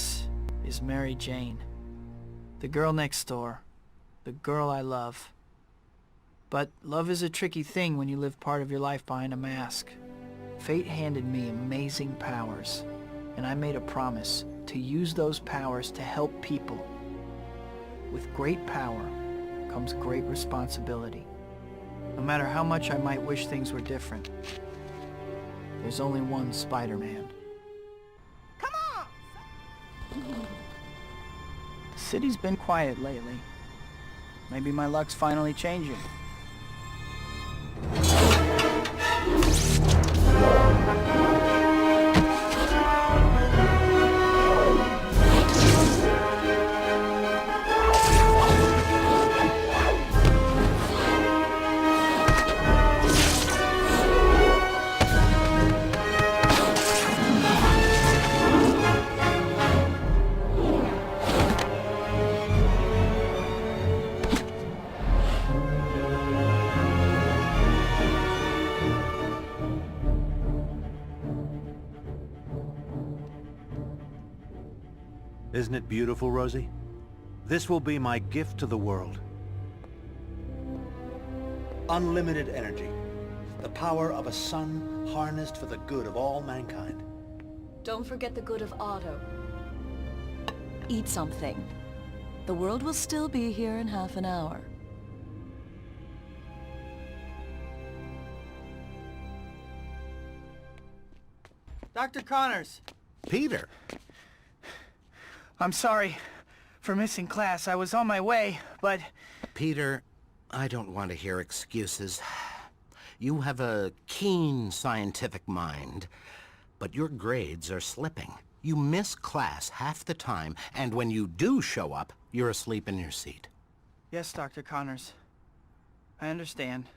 This is Mary Jane. The girl next door. The girl I love. But love is a tricky thing when you live part of your life behind a mask. Fate handed me amazing powers, and I made a promise to use those powers to help people. With great power comes great responsibility. No matter how much I might wish things were different, there's only one Spider-Man. Come on! The city's been quiet lately. Maybe my luck's finally changing. Isn't it beautiful, Rosie? This will be my gift to the world. Unlimited energy. The power of a sun harnessed for the good of all mankind. Don't forget the good of Otto. Eat something. The world will still be here in half an hour. Dr. Connors! Peter! I'm sorry for missing class. I was on my way, but... Peter, I don't want to hear excuses. You have a keen scientific mind, but your grades are slipping. You miss class half the time, and when you do show up, you're asleep in your seat. Yes, Dr. Connors. I understand.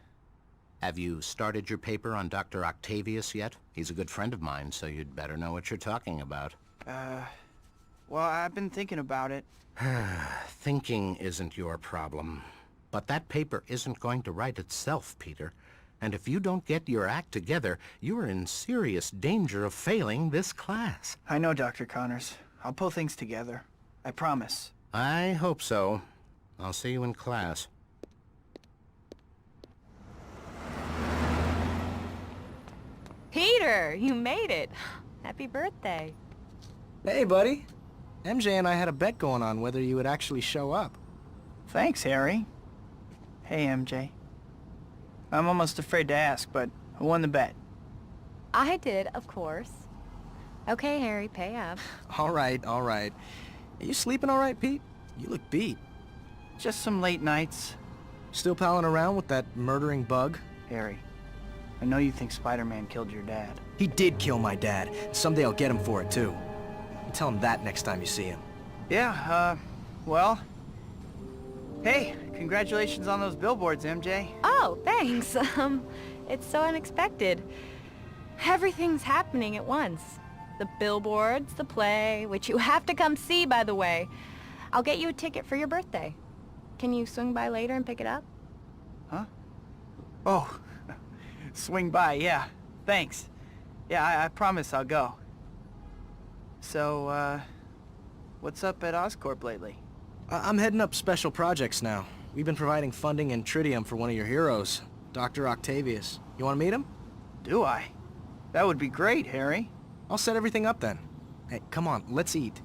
Have you started your paper on Dr. Octavius yet? He's a good friend of mine, so you'd better know what you're talking about. Well, I've been thinking about it. Thinking isn't your problem. But that paper isn't going to write itself, Peter. And if you don't get your act together, you're in serious danger of failing this class. I know, Dr. Connors. I'll pull things together. I promise. I hope so. I'll see you in class. Peter, you made it. Happy birthday. Hey, buddy. MJ and I had a bet going on whether you would actually show up. Thanks, Harry. Hey, MJ. I'm almost afraid to ask, but who won the bet? I did, of course. Okay, Harry, pay up. All right, all right. Are you sleeping all right, Pete? You look beat. Just some late nights. Still palling around with that murdering bug? Harry, I know you think Spider-Man killed your dad. He did kill my dad. Someday I'll get him for it, too. You tell him that next time you see him. Yeah, well... Hey, congratulations on those billboards, MJ. Oh, thanks. It's so unexpected. Everything's happening at once. The billboards, the play, which you have to come see, by the way. I'll get you a ticket for your birthday. Can you swing by later and pick it up? Huh? Oh, swing by, yeah. Thanks. Yeah, I promise I'll go. So, what's up at Oscorp lately? I'm heading up special projects now. We've been providing funding and tritium for one of your heroes, Dr. Octavius. You want to meet him? Do I? That would be great, Harry. I'll set everything up then. Hey, come on, let's eat.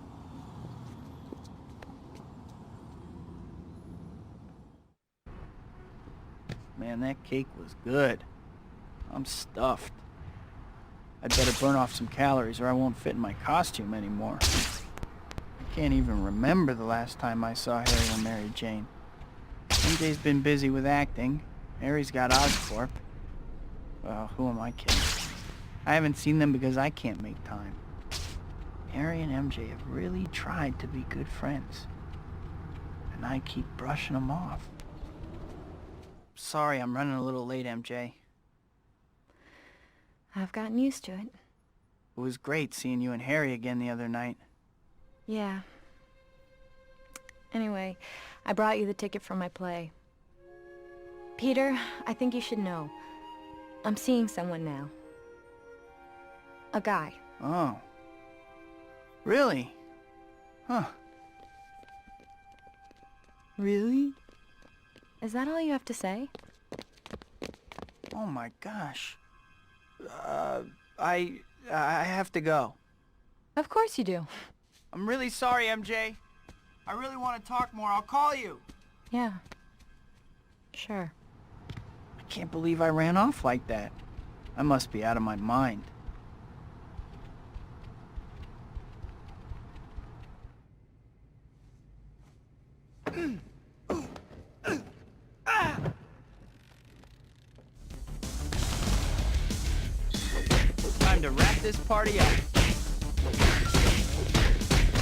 Man, that cake was good. I'm stuffed. I'd better burn off some calories or I won't fit in my costume anymore. I can't even remember the last time I saw Harry or Mary Jane. MJ's been busy with acting. Harry's got Oscorp. Well, who am I kidding? I haven't seen them because I can't make time. Harry and MJ have really tried to be good friends. And I keep brushing them off. Sorry, I'm running a little late, MJ. I've gotten used to it. It was great seeing you and Harry again the other night. Yeah. Anyway, I brought you the ticket for my play. Peter, I think you should know. I'm seeing someone now. A guy. Oh. Really? Huh. Really? Is that all you have to say? Oh my gosh. I have to go. Of course you do. I'm really sorry, MJ. I really want to talk more. I'll call you. Yeah. Sure. I can't believe I ran off like that. I must be out of my mind. Time to wrap this party up.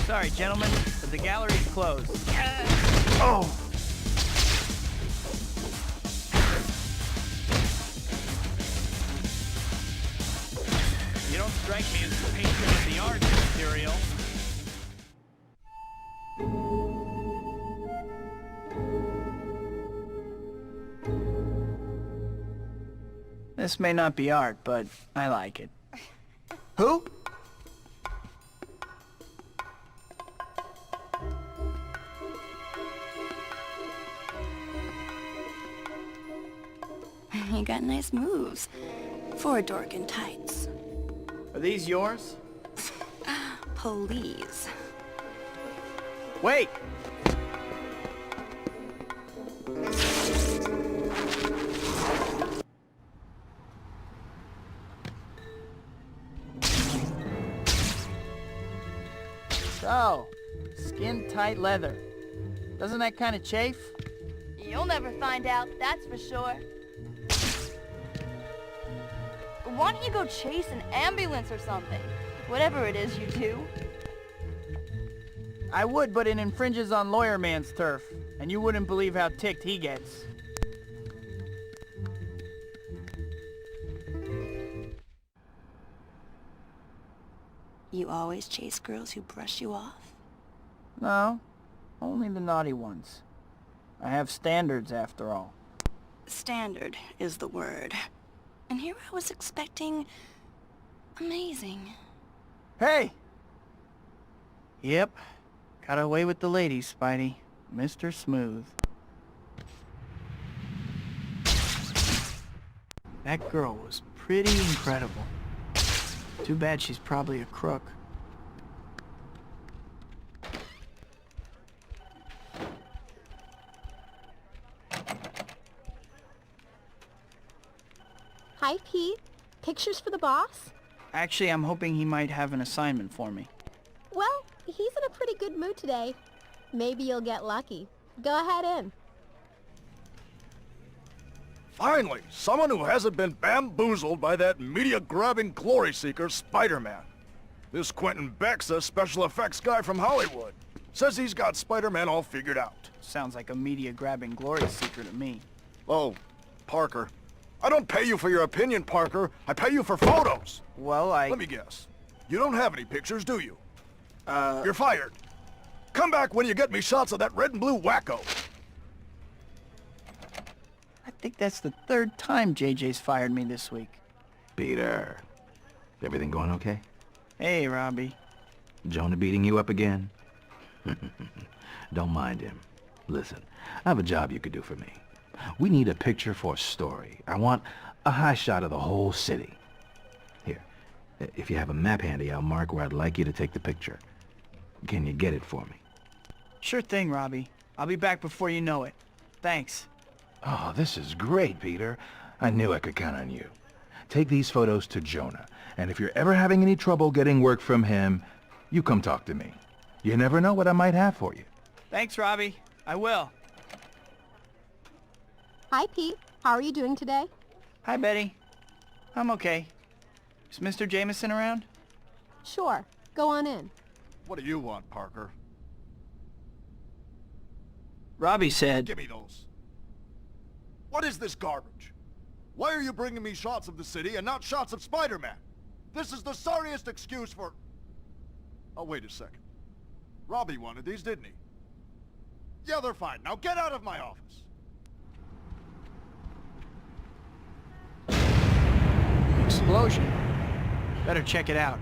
Sorry, gentlemen, but the gallery's closed. Oh! You don't strike me as the patron of the art material. This may not be art, but I like it. Who? You got nice moves for a dork in tights. Are these yours? Please. Wait! So, skin-tight leather. Doesn't that kind of chafe? You'll never find out, that's for sure. Why don't you go chase an ambulance or something? Whatever it is you do. I would, but it infringes on Lawyer Man's turf, and you wouldn't believe how ticked he gets. You always chase girls who brush you off? No, only the naughty ones. I have standards, after all. Standard is the word. And here I was expecting... amazing. Hey! Yep, got away with the ladies, Spidey. Mr. Smooth. That girl was pretty incredible. Too bad she's probably a crook. Hi, Pete. Pictures for the boss? Actually, I'm hoping he might have an assignment for me. Well, he's in a pretty good mood today. Maybe you'll get lucky. Go ahead in. Finally, someone who hasn't been bamboozled by that media-grabbing glory-seeker Spider-Man. This Quentin Beck's a special effects guy from Hollywood. Says he's got Spider-Man all figured out. Sounds like a media-grabbing glory seeker to me. Oh, Parker. I don't pay you for your opinion, Parker. I pay you for photos. Well, Let me guess. You don't have any pictures, do you? You're fired. Come back when you get me shots of that red and blue wacko. I think that's the third time JJ's fired me this week. Peter, everything going okay? Hey, Robbie. Jonah beating you up again? Don't mind him. Listen, I have a job you could do for me. We need a picture for a story. I want a high shot of the whole city. Here, if you have a map handy, I'll mark where I'd like you to take the picture. Can you get it for me? Sure thing, Robbie. I'll be back before you know it. Thanks. Oh, this is great, Peter. I knew I could count on you. Take these photos to Jonah, and if you're ever having any trouble getting work from him, you come talk to me. You never know what I might have for you. Thanks, Robbie. I will. Hi, Pete. How are you doing today? Hi, Betty. I'm okay. Is Mr. Jameson around? Sure. Go on in. What do you want, Parker? Robbie said... Give me those. What is this garbage? Why are you bringing me shots of the city and not shots of Spider-Man? This is the sorriest excuse for... Oh, wait a second. Robbie wanted these, didn't he? Yeah, they're fine. Now get out of my office. Explosion. Better check it out.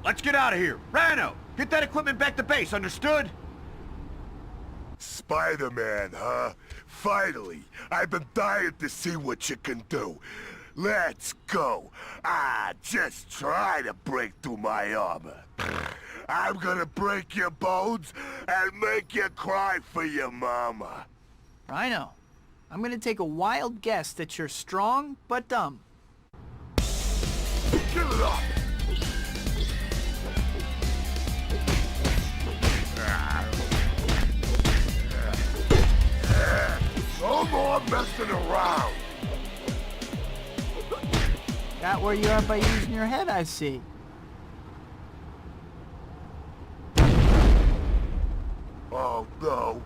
Let's get out of here. Rhino, get that equipment back to base, understood? Spider-Man, huh? Finally, I've been dying to see what you can do. Let's go. Just try to break through my armor. I'm gonna break your bones and make you cry for your mama. Rhino, I'm gonna take a wild guess that you're strong but dumb. Give it up! No more messing around! Got where you are by using your head, I see. Oh no,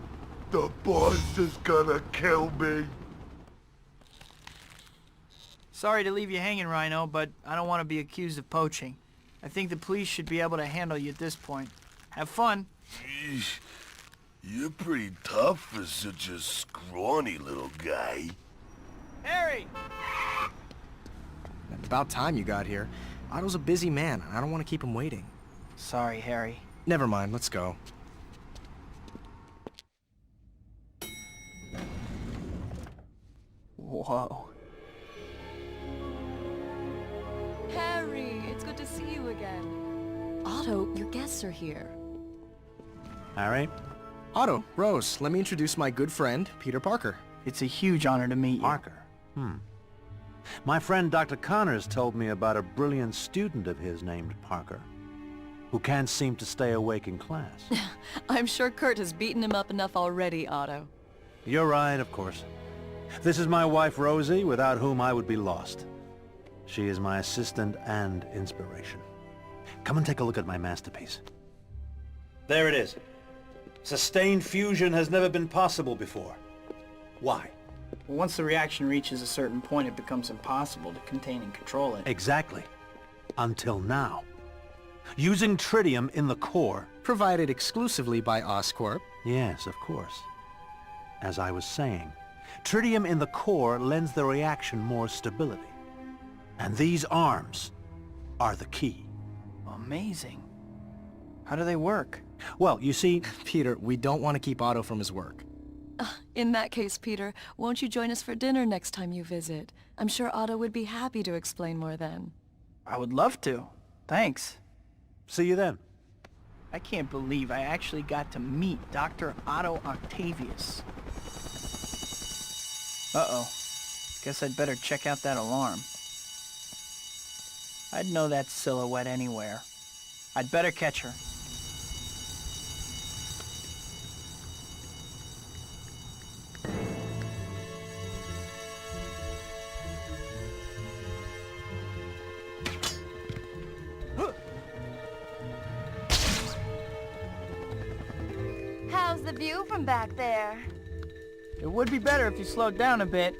the boss is gonna kill me. Sorry to leave you hanging, Rhino, but I don't want to be accused of poaching. I think the police should be able to handle you at this point. Have fun. Jeez, you're pretty tough for such a scrawny little guy. Harry! About time you got here. Otto's a busy man. I don't want to keep him waiting. Sorry, Harry. Never mind, let's go. Whoa. Harry, it's good to see you again. Otto, your guests are here. Harry? Otto, Rose, let me introduce my good friend, Peter Parker. It's a huge honor to meet you. Parker? My friend Dr. Connors told me about a brilliant student of his named Parker, who can't seem to stay awake in class. I'm sure Kurt has beaten him up enough already, Otto. You're right, of course. This is my wife, Rosie, without whom I would be lost. She is my assistant and inspiration. Come and take a look at my masterpiece. There it is. Sustained fusion has never been possible before. Why? Well, once the reaction reaches a certain point, it becomes impossible to contain and control it. Exactly. Until now. Using tritium in the core... Provided exclusively by Oscorp. Yes, of course. As I was saying, tritium in the core lends the reaction more stability. And these arms are the key. Amazing. How do they work? Well, you see... Peter, we don't want to keep Otto from his work. In that case, Peter, won't you join us for dinner next time you visit? I'm sure Otto would be happy to explain more then. I would love to. Thanks. See you then. I can't believe I actually got to meet Dr. Otto Octavius. Uh-oh. Guess I'd better check out that alarm. I'd know that silhouette anywhere. I'd better catch her. How's the view from back there? It would be better if you slowed down a bit.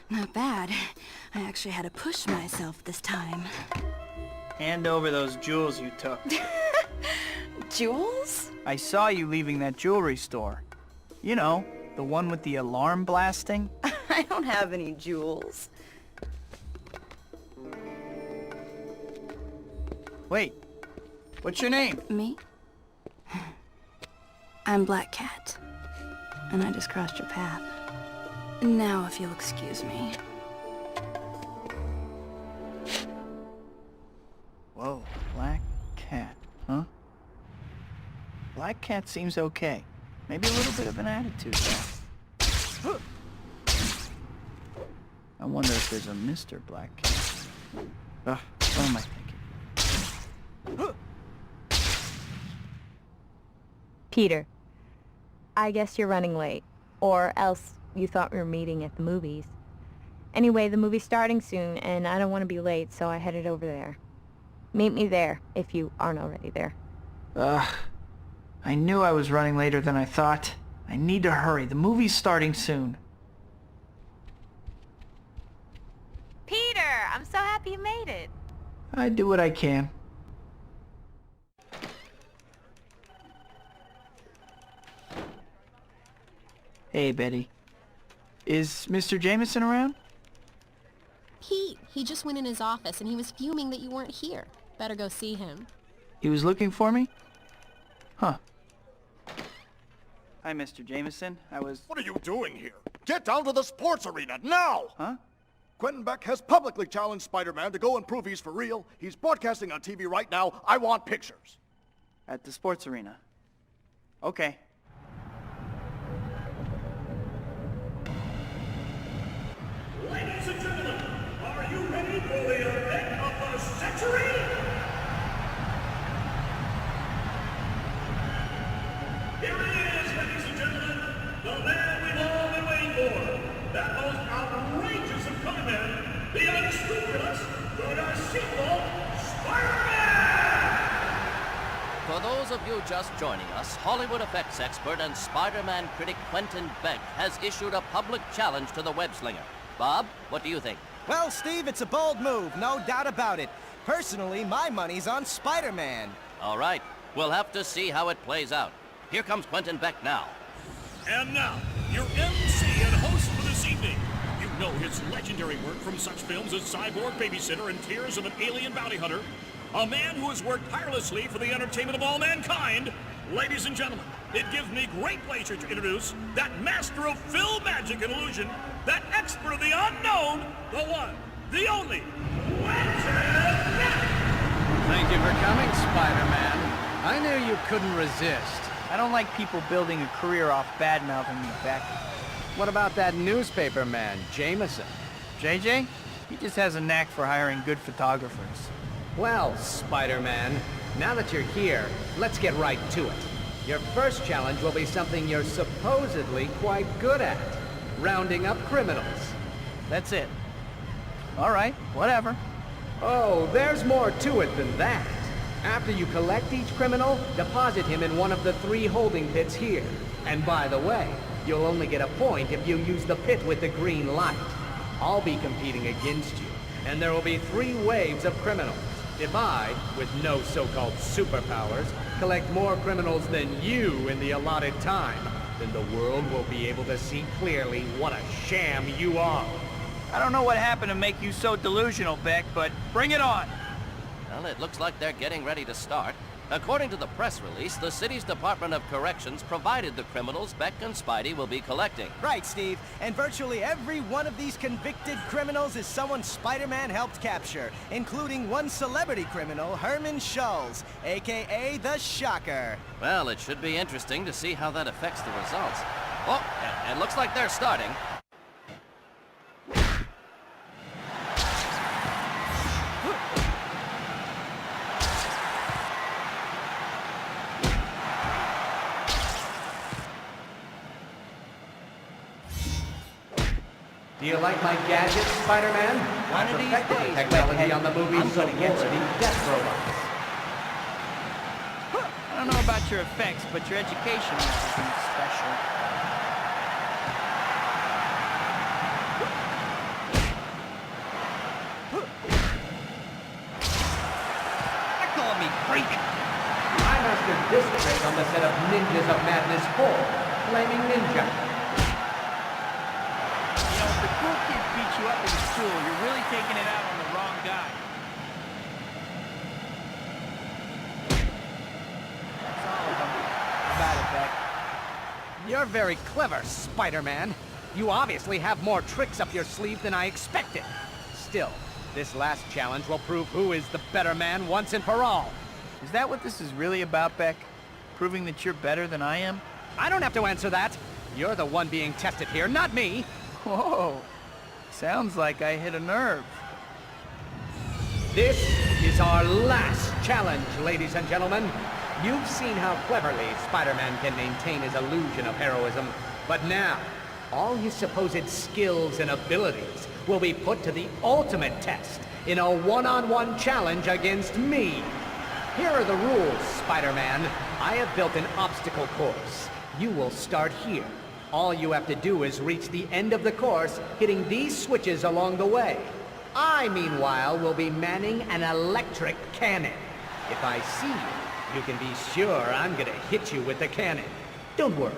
Not bad. I actually had to push myself this time. Hand over those jewels you took. Jewels? I saw you leaving that jewelry store. You know, the one with the alarm blasting. I don't have any jewels. Wait, what's your name? Me? I'm Black Cat. And I just crossed your path. Now, if you'll excuse me. Whoa, Black Cat, huh? Black Cat seems okay. Maybe a little bit of an attitude, though. I wonder if there's a Mr. Black Cat. Ugh, what am I thinking? Peter, I guess you're running late. Or else you thought we were meeting at the movies. Anyway, the movie's starting soon, and I don't want to be late, so I headed over there. Meet me there, if you aren't already there. I knew I was running later than I thought. I need to hurry. The movie's starting soon. Peter, I'm so happy you made it. I do what I can. Hey, Betty. Is Mr. Jameson around? Pete. He just went in his office and he was fuming that you weren't here. Better go see him. He was looking for me? Huh. Hi, Mr. Jameson. What are you doing here? Get down to the sports arena, now! Huh? Quentin Beck has publicly challenged Spider-Man to go and prove he's for real. He's broadcasting on TV right now. I want pictures. At the sports arena. Okay. Ladies and gentlemen, are you ready for the event of the century? Here he is, ladies and gentlemen, the man we've all been waiting for. That most outrageous of conmen, the unscrupulous, for our sequel, Spider-Man! For those of you just joining us, Hollywood effects expert and Spider-Man critic Quentin Beck has issued a public challenge to the web-slinger. Bob, what do you think? Well, Steve, it's a bold move, no doubt about it. Personally, my money's on Spider-Man. All right, we'll have to see how it plays out. Here comes Quentin Beck now. And now, your MC and host for this evening. You know his legendary work from such films as Cyborg Babysitter and Tears of an Alien Bounty Hunter. A man who has worked tirelessly for the entertainment of all mankind. Ladies and gentlemen, it gives me great pleasure to introduce that master of film magic and illusion, that expert of the unknown, the one, the only, Quentin Beck! Thank you for coming, Spider-Man. I knew you couldn't resist. I don't like people building a career off bad-mouthing me, Beck. What about that newspaper man, Jameson? JJ? He just has a knack for hiring good photographers. Well, Spider-Man, now that you're here, let's get right to it. Your first challenge will be something you're supposedly quite good at. Rounding up criminals. That's it. All right, whatever. Oh, there's more to it than that. After you collect each criminal, deposit him in one of the 3 holding pits here. And by the way, you'll only get a point if you use the pit with the green light. I'll be competing against you, and there will be 3 waves of criminals. If I, with no so-called superpowers, collect more criminals than you in the allotted time, then the world will be able to see clearly what a sham you are. I don't know what happened to make you so delusional, Beck, but bring it on! Well, it looks like they're getting ready to start. According to the press release, the city's Department of Corrections provided the criminals Beck and Spidey will be collecting. Right, Steve. And virtually every one of these convicted criminals is someone Spider-Man helped capture, including one celebrity criminal, Herman Schulz, a.k.a. the Shocker. Well, it should be interesting to see how that affects the results. Oh, and it looks like they're starting. Do you like my gadgets, Spider-Man? One of these days, technology on the movies, so gonna get you. death robots. I don't know about your effects, but your education must be special. They call me freak. I mastered this trick on the set of Ninjas of Madness 4, Flaming Ninja. Cool kids beat you up in school, you're really taking it out on the wrong guy. That's all of them. How about it, Beck? You're very clever, Spider-Man. You obviously have more tricks up your sleeve than I expected. Still, this last challenge will prove who is the better man once and for all. Is that what this is really about, Beck? Proving that you're better than I am? I don't have to answer that. You're the one being tested here, not me. Whoa. Sounds like I hit a nerve. This is our last challenge, ladies and gentlemen. You've seen how cleverly Spider-Man can maintain his illusion of heroism, but now, all his supposed skills and abilities will be put to the ultimate test in a one-on-one challenge against me. Here are the rules, Spider-Man. I have built an obstacle course. You will start here. All you have to do is reach the end of the course, hitting these switches along the way. I, meanwhile, will be manning an electric cannon. If I see you, you can be sure I'm gonna hit you with the cannon. Don't worry,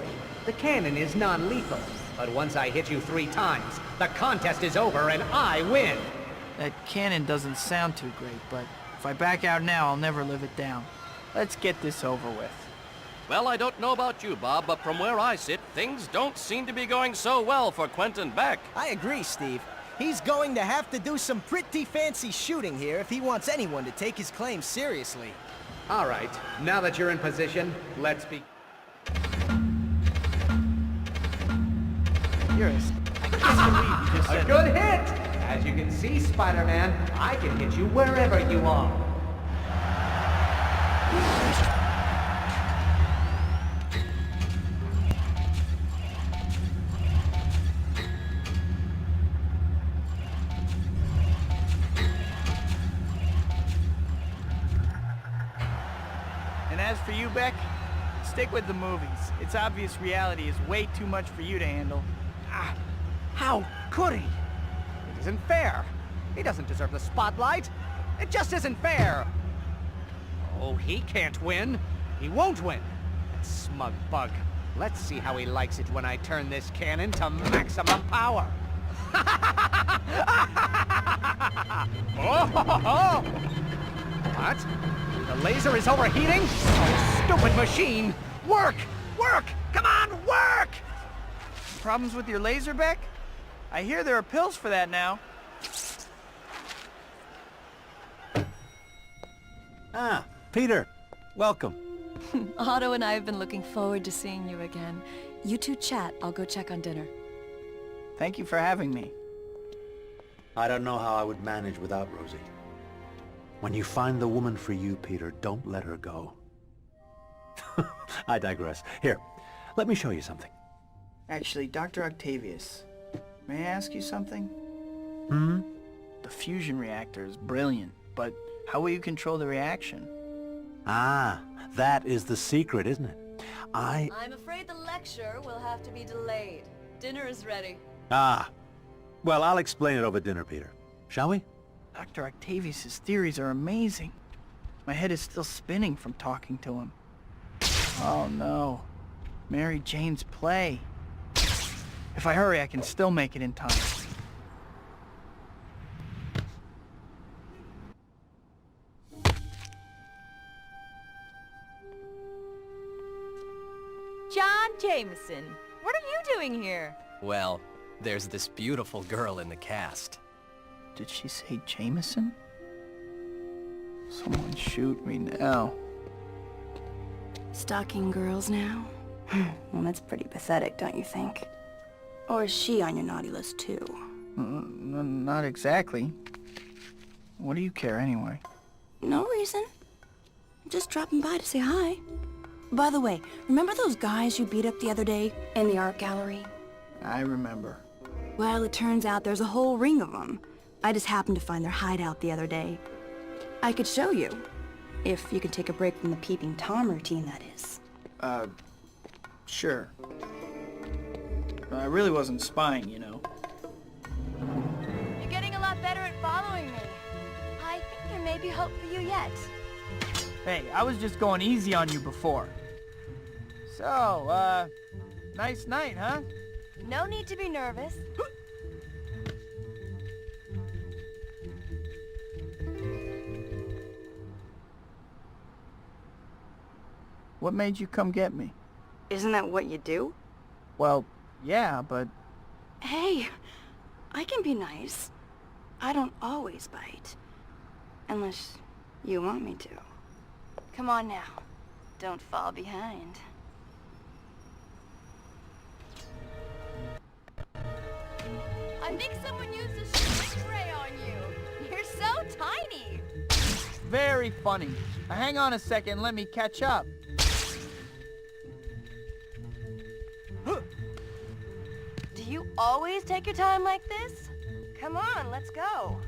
the cannon is non-lethal, but once I hit you 3 times, the contest is over and I win. That cannon doesn't sound too great, but if I back out now, I'll never live it down. Let's get this over with. Well, I don't know about you, Bob, but from where I sit, things don't seem to be going so well for Quentin Beck. I agree, Steve. He's going to have to do some pretty fancy shooting here if he wants anyone to take his claims seriously. All right, now that you're in position, let's be... I can't believe you just said A good hit! As you can see, Spider-Man, I can hit you wherever you are. And as for you, Beck, stick with the movies. It's obvious reality is way too much for you to handle. How could he? It isn't fair. He doesn't deserve the spotlight. It just isn't fair. Oh, he can't win. He won't win. That smug bug. Let's see how he likes it when I turn this cannon to maximum power. Oh! What? The laser is overheating? Oh, stupid machine! Work! Work! Come on, work! Problems with your laser, Beck? I hear there are pills for that now. Ah, Peter. Welcome. Otto and I have been looking forward to seeing you again. You two chat. I'll go check on dinner. Thank you for having me. I don't know how I would manage without Rosie. When you find the woman for you, Peter, don't let her go. I digress. Here, let me show you something. Actually, Dr. Octavius, may I ask you something? Hmm? The fusion reactor is brilliant, but how will you control the reaction? Ah, that is the secret, isn't it? I'm afraid the lecture will have to be delayed. Dinner is ready. Ah. Well, I'll explain it over dinner, Peter. Shall we? Dr. Octavius's theories are amazing. My head is still spinning from talking to him. Oh no. Mary Jane's play. If I hurry, I can still make it in time. John Jameson, what are you doing here? Well, there's this beautiful girl in the cast. Did she say Jameson? Someone shoot me now. Stalking girls now? Well, that's pretty pathetic, don't you think? Or is she on your naughty list, too? Not exactly. What do you care anyway? No reason. Just dropping by to say hi. By the way, remember those guys you beat up the other day in the art gallery? I remember. Well, it turns out there's a whole ring of them. I just happened to find their hideout the other day. I could show you. If you can take a break from the peeping Tom routine, that is. Sure. I really wasn't spying, you know. You're getting a lot better at following me. I think there may be hope for you yet. Hey, I was just going easy on you before. So, nice night, huh? No need to be nervous. What made you come get me? Isn't that what you do? Well, yeah, but... Hey, I can be nice. I don't always bite. Unless you want me to. Come on now. Don't fall behind. I think someone used a shrink ray on you. You're so tiny. Very funny. Now, hang on a second, let me catch up. Do you always take your time like this? Come on, let's go.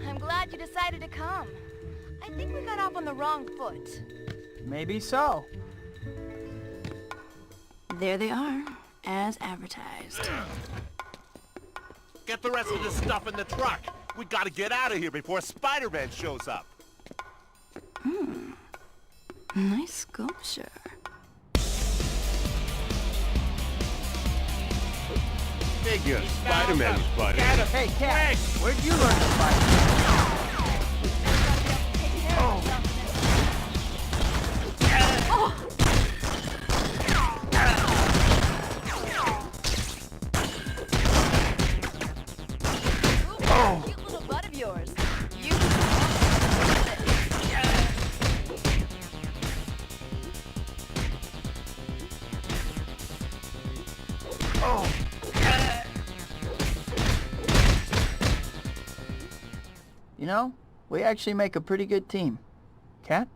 I'm glad you decided to come. I think we got off on the wrong foot. Maybe so. There they are, as advertised. Get the rest of this stuff in the truck. We gotta get out of here before Spider-Man shows up. Nice sculpture. figure. Spider-Man, Spider. Hey, Cat, where'd you learn to fight? Cute little butt of yours. You You know, we actually make a pretty good team. Cat?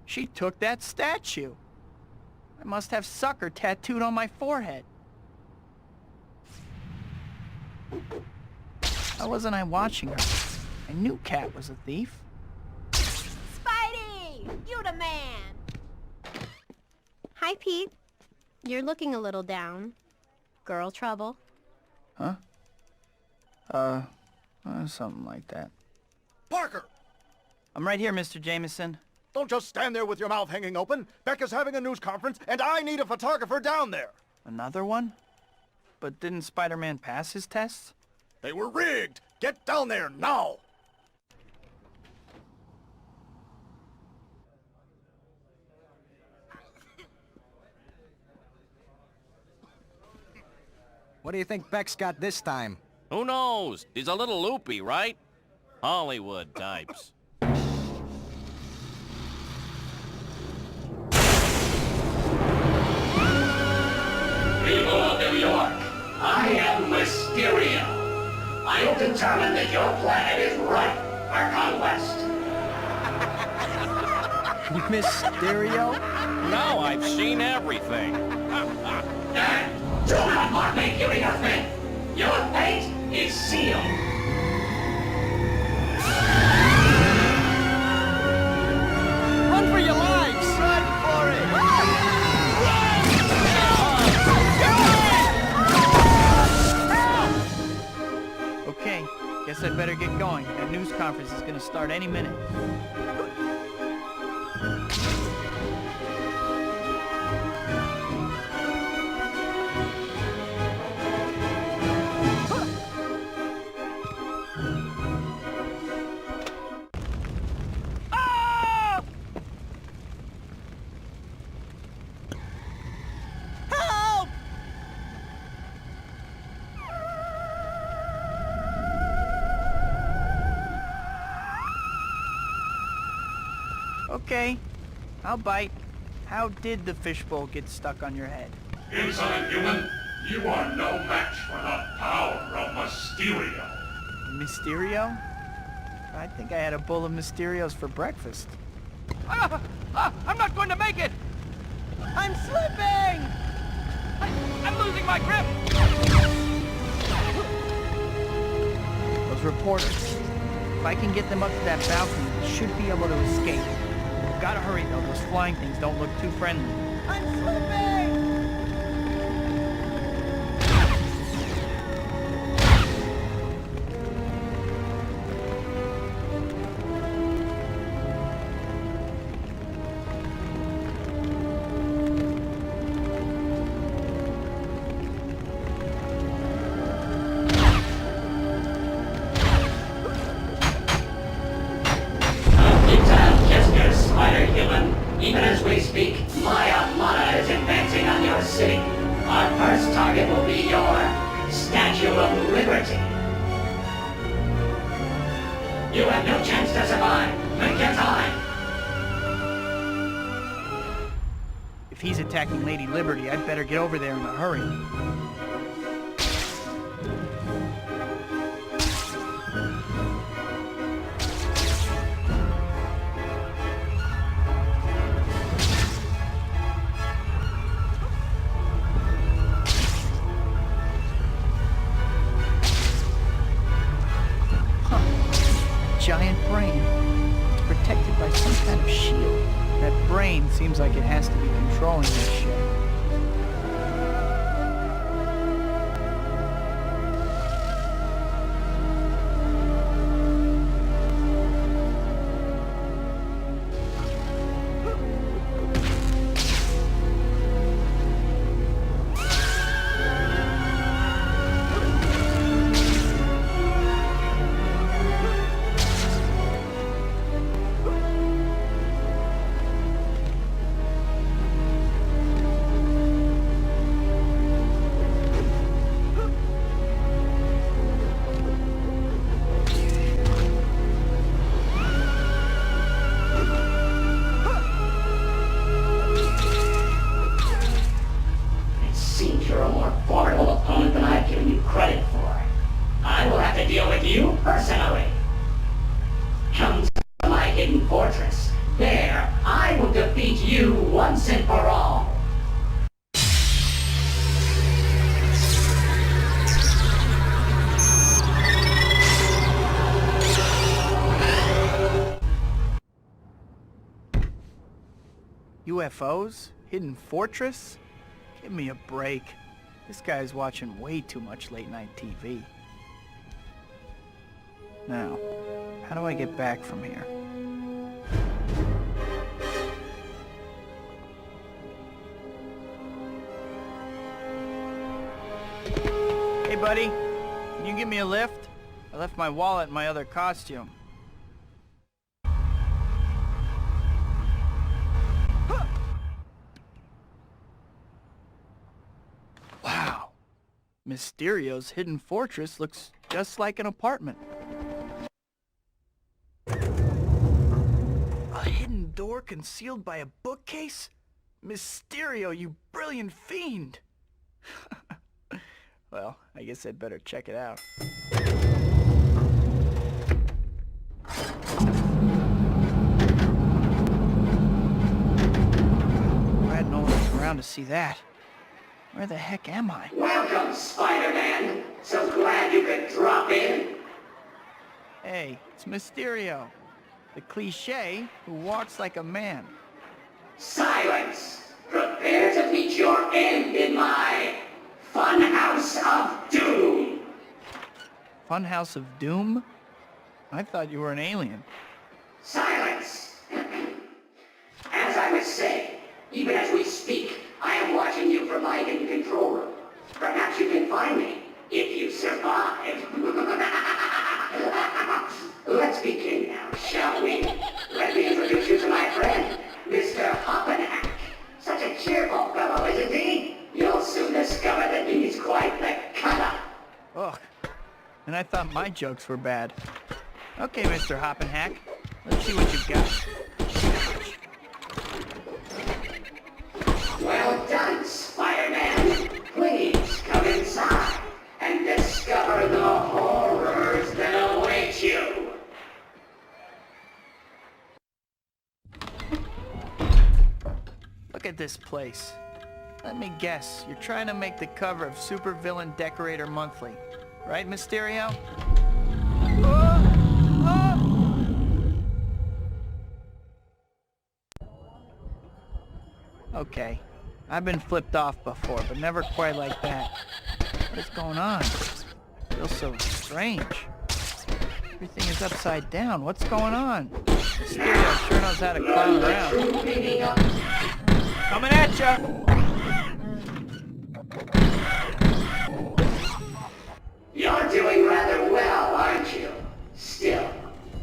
She took that statue. I must have sucker tattooed on my forehead. How wasn't I watching her? I knew Cat was a thief. Spidey! You the man! Hi, Pete. You're looking a little down. Girl trouble? Huh? Something like that. Parker! I'm right here, Mr. Jameson. Don't just stand there with your mouth hanging open. Becca's having a news conference, and I need a photographer down there. Another one? But didn't Spider-Man pass his tests? They were rigged. Get down there now. What do you think Beck's got this time? Who knows? He's a little loopy, right? Hollywood types. People of New York, I am Mysterio. I've determined that your planet is ripe for conquest. Mysterio? Now I've seen everything. And do not mock me, you your fate. Your fate is sealed. Run for your lives! Run for it! Okay, guess I better get going. That news conference is gonna start any minute. Okay, I'll bite. How did the fishbowl get stuck on your head? Insolent human, you are no match for the power of Mysterio. Mysterio? I think I had a bowl of Mysterios for breakfast. I'm not going to make it! I'm slipping! I'm losing my grip! Those reporters. If I can get them up to that balcony, they should be able to escape. Gotta hurry though, those flying things don't look too friendly. I'm slipping! Even as we speak, my armada is advancing on your city. Our first target will be your Statue of Liberty. You have no chance to survive. Make your time. If he's attacking Lady Liberty, I'd better get over there in a hurry. Giant brain. It's protected by some kind of shield. That brain seems like it has to be controlling this ship. you once and for all. UFOs? Hidden fortress? Give me a break. This guy's watching way too much late-night TV. Now, how do I get back from here? Hey, buddy. Can you give me a lift? I left my wallet in my other costume. Wow. Mysterio's hidden fortress looks just like an apartment. A hidden door concealed by a bookcase? Mysterio, you brilliant fiend! Well, I guess I'd better check it out. Glad no one was around to see that. Where the heck am I? Welcome, Spider-Man. So glad you could drop in. Hey, it's Mysterio. The cliché who walks like a man. Silence! Prepare to meet your end in my Funhouse of Doom! Funhouse of Doom? I thought you were an alien. Silence! As I was saying, even as we speak, I am watching you from my hidden control room. Perhaps you can find me, if you survive. Let's begin now, shall we? Let me introduce you to my friend, Mr. Hoppenhack. Such a cheerful fellow, isn't he? You'll soon discover that he's quite the cut-up. Ugh. And I thought my jokes were bad. Okay, Mr. Hoppenhack. Let's see what you've got. Well done, Spider-Man. Please come inside and discover the horrors that await you. Look at this place. Let me guess, you're trying to make the cover of Supervillain Decorator Monthly. Right, Mysterio? Okay. I've been flipped off before, but never quite like that. What is going on? I feel so strange. Everything is upside down. What's going on? Mysterio sure knows how to clown around. Coming at ya! You're doing rather well, aren't you? Still,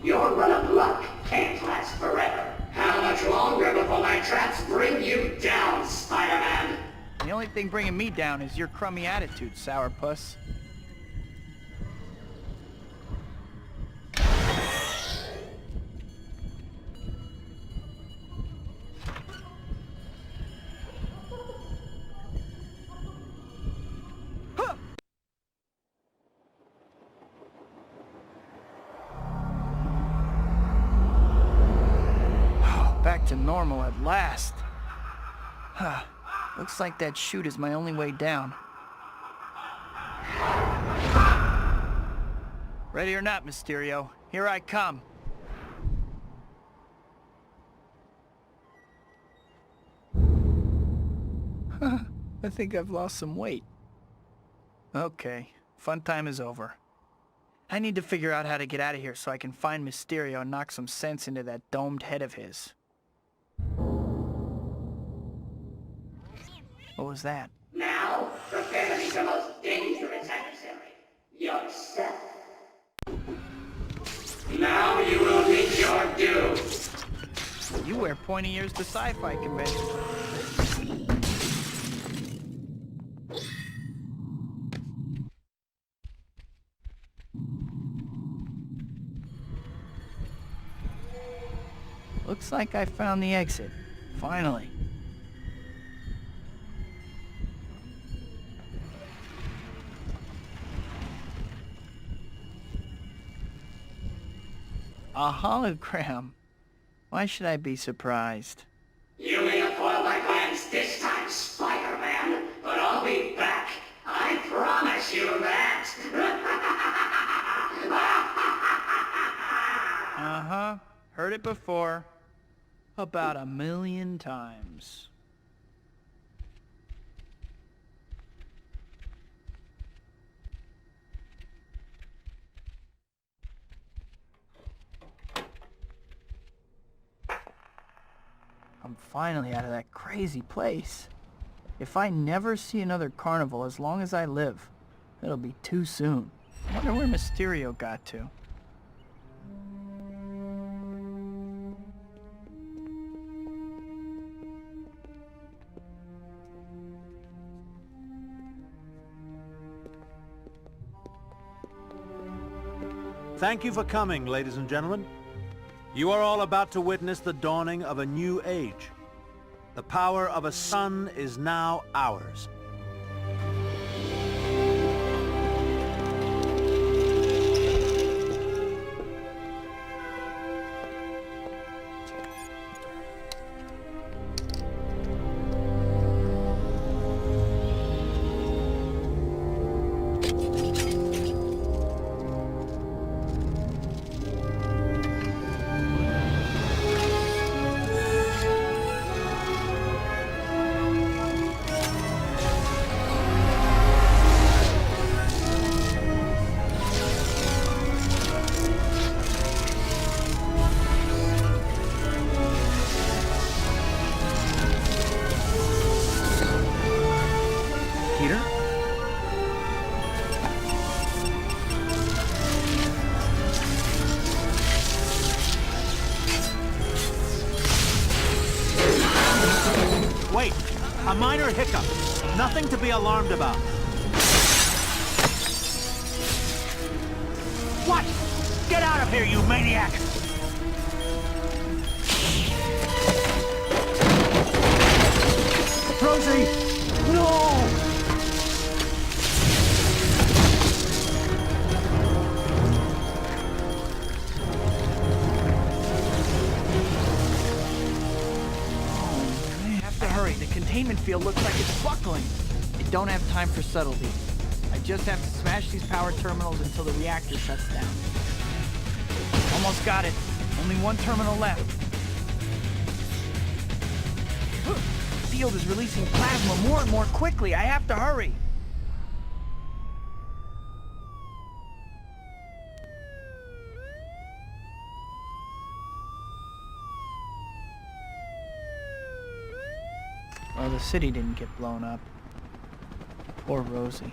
your run of luck can't last forever. How much longer before my traps bring you down, Spider-Man? The only thing bringing me down is your crummy attitude, sourpuss. Back to normal at last. Huh. Looks like that chute is my only way down. Ready or not, Mysterio, here I come. I think I've lost some weight. Okay, fun time is over. I need to figure out how to get out of here so I can find Mysterio and knock some sense into that domed head of his. What was that? Now, prepare to meet the most dangerous adversary, yourself. Now you will meet your doom. You wear pointy ears to sci-fi conventions. Looks like I found the exit. Finally. A hologram. Why should I be surprised? You may Spider-Man, but I'll be back. I promise you that. Uh-huh. Heard it before. About 1,000,000 times. I'm finally out of that crazy place. If I never see another carnival as long as I live, it'll be too soon. I wonder where Mysterio got to. Thank you for coming, ladies and gentlemen. You are all about to witness the dawning of a new age. The power of a son is now ours. Wait, a minor hiccup. Nothing to be alarmed about. What? Get out of here, you maniac! Rosie! No! The containment field looks like it's buckling. I don't have time for subtlety. I just have to smash these power terminals until the reactor shuts down. Almost got it. Only one terminal left. The field is releasing plasma more and more quickly. I have to hurry. Well, the city didn't get blown up. Poor Rosie.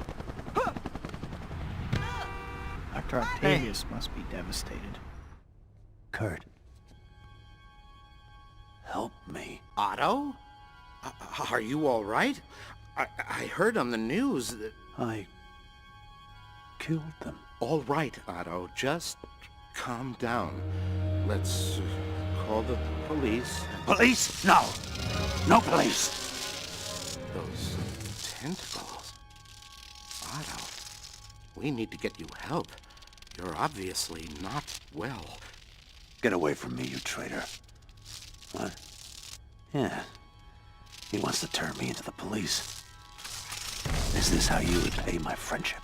Dr. Octavius must be devastated. Kurt. Help me. Otto? Are you all right? I heard on the news that... I killed them. All right, Otto. Just calm down. Let's call the police. Police? No! No police! Those tentacles. Otto, we need to get you help. You're obviously not well. Get away from me, you traitor. What? Yeah. He wants to turn me into the police. Is this how you repay my friendship?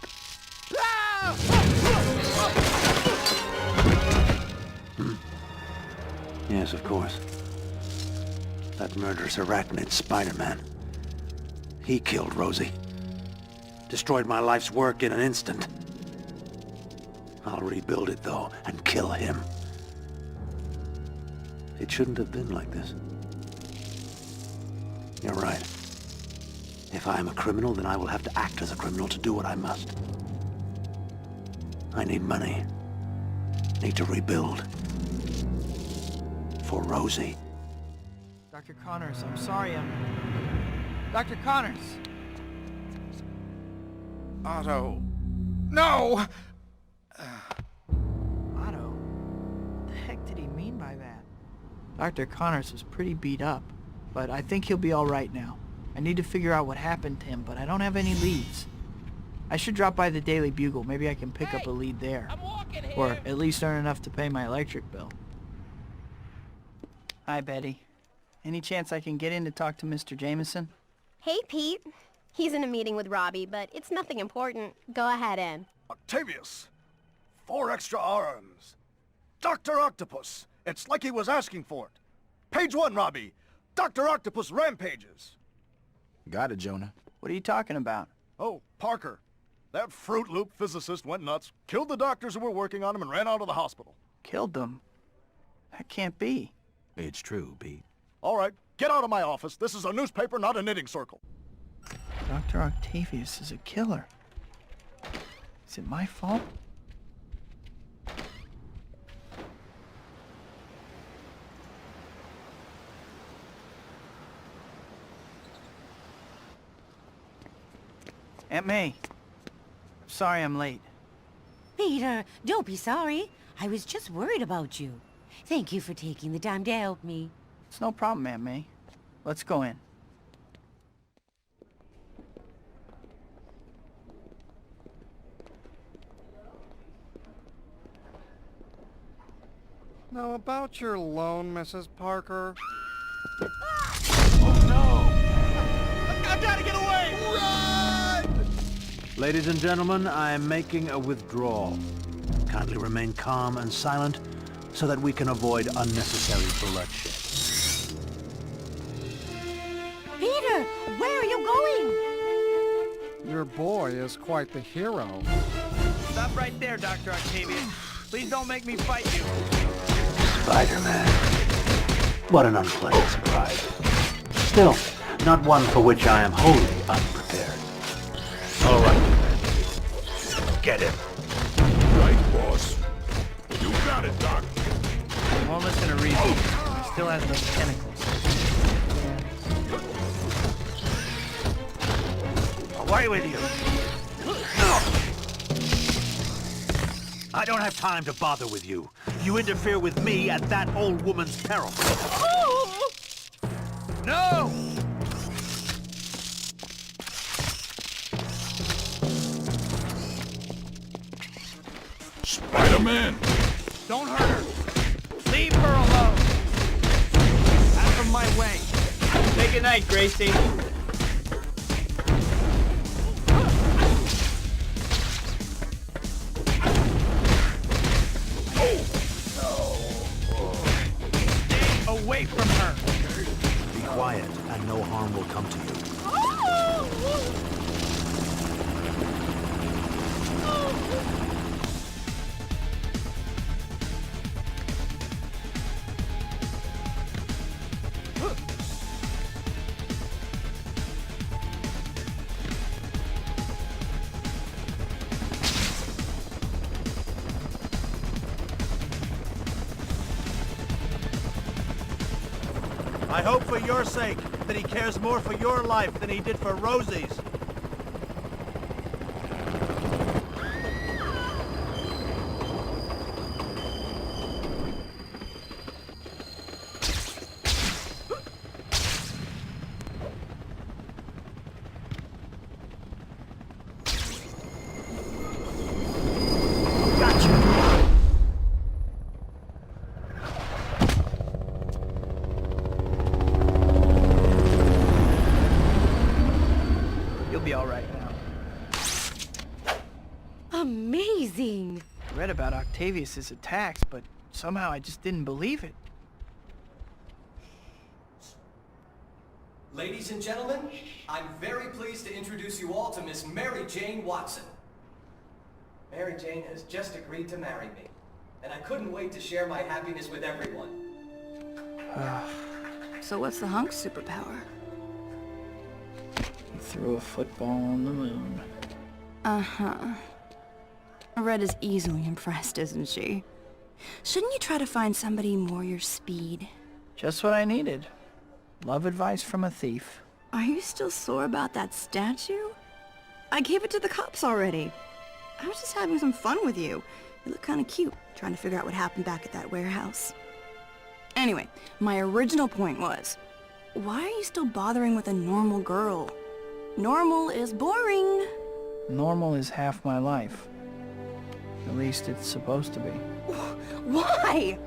Yes, of course. That murderous arachnid Spider-Man. He killed Rosie. Destroyed my life's work in an instant. I'll rebuild it, though, and kill him. It shouldn't have been like this. You're right. If I am a criminal, then I will have to act as a criminal to do what I must. I need money. Need to rebuild. For Rosie. Dr. Connors, I'm sorry, Dr. Connors! Otto. No! Otto? What the heck did he mean by that? Dr. Connors was pretty beat up, but I think he'll be all right now. I need to figure out what happened to him, but I don't have any leads. I should drop by the Daily Bugle. Maybe I can pick up a lead there. Or at least earn enough to pay my electric bill. Hi, Betty. Any chance I can get in to talk to Mr. Jameson? Hey, Pete. He's in a meeting with Robbie, but it's nothing important. Go ahead in. Octavius! 4 extra arms. Dr. Octopus! It's like he was asking for it. Page 1, Robbie. Dr. Octopus rampages. Got it, Jonah. What are you talking about? Oh, Parker. That Fruit Loop physicist went nuts, killed the doctors who were working on him, and ran out of the hospital. Killed them? That can't be. It's true, Pete. All right, get out of my office. This is a newspaper, not a knitting circle. Dr. Octavius is a killer. Is it my fault? Aunt May. Sorry I'm late. Peter, don't be sorry. I was just worried about you. Thank you for taking the time to help me. It's no problem, Aunt May. Let's go in. Now about your loan, Mrs. Parker. Oh no! I've got to get away! Run! Ladies and gentlemen, I am making a withdrawal. Kindly remain calm and silent so that we can avoid unnecessary bloodshed. Peter, where are you going? Your boy is quite the hero. Stop right there, Dr. Octavius. Please don't make me fight you. Spider-Man. What an unpleasant surprise. Still, not one for which I am wholly unprepared. All right. Get him. Right, boss. You got it, Doc. Won't listen to reason. He still has those tentacles. Away with you. I don't have time to bother with you. You interfere with me at that old woman's peril. No! Spider-Man! Don't hurt her. Leave her alone. Out of my way. Say goodnight, Gracie. Away from her! Be quiet, and no harm will come to you. I hope for your sake that he cares more for your life than he did for Rosie's. Be all right now. Amazing! I read about Octavius's attacks, but somehow I just didn't believe it. Ladies and gentlemen, I'm very pleased to introduce you all to Miss Mary Jane Watson. Mary Jane has just agreed to marry me, and I couldn't wait to share my happiness with everyone. So what's the hunk's superpower? He threw a football on the moon. Uh-huh. Red is easily impressed, isn't she? Shouldn't you try to find somebody more your speed? Just what I needed. Love advice from a thief. Are you still sore about that statue? I gave it to the cops already. I was just having some fun with you. You look kind of cute, trying to figure out what happened back at that warehouse. Anyway, my original point was, why are you still bothering with a normal girl? Normal is boring. Normal is half my life. At least it's supposed to be. Why?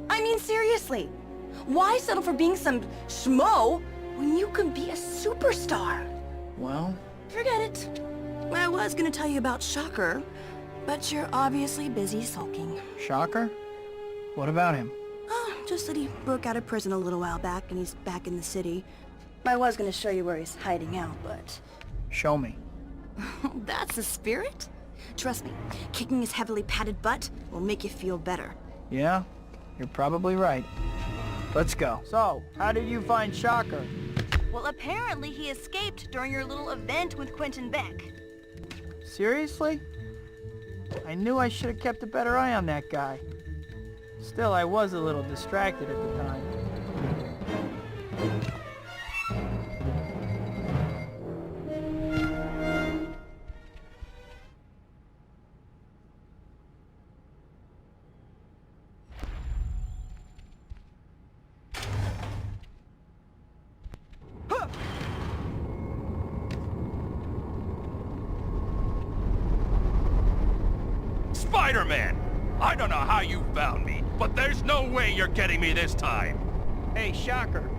I mean, seriously. Why settle for being some schmo when you can be a superstar? Well? Forget it. I was gonna tell you about Shocker, but you're obviously busy sulking. Shocker? What about him? Oh, just that he broke out of prison a little while back and he's back in the city. I was gonna show you where he's hiding out, but... Show me. That's the spirit? Trust me, kicking his heavily padded butt will make you feel better. Yeah, you're probably right. Let's go. So, how did you find Shocker? Well, apparently he escaped during your little event with Quentin Beck. Seriously? I knew I should have kept a better eye on that guy. Still, I was a little distracted at the time. Spider-Man! I don't know how you found me, but there's no way you're getting me this time. Hey, Shocker.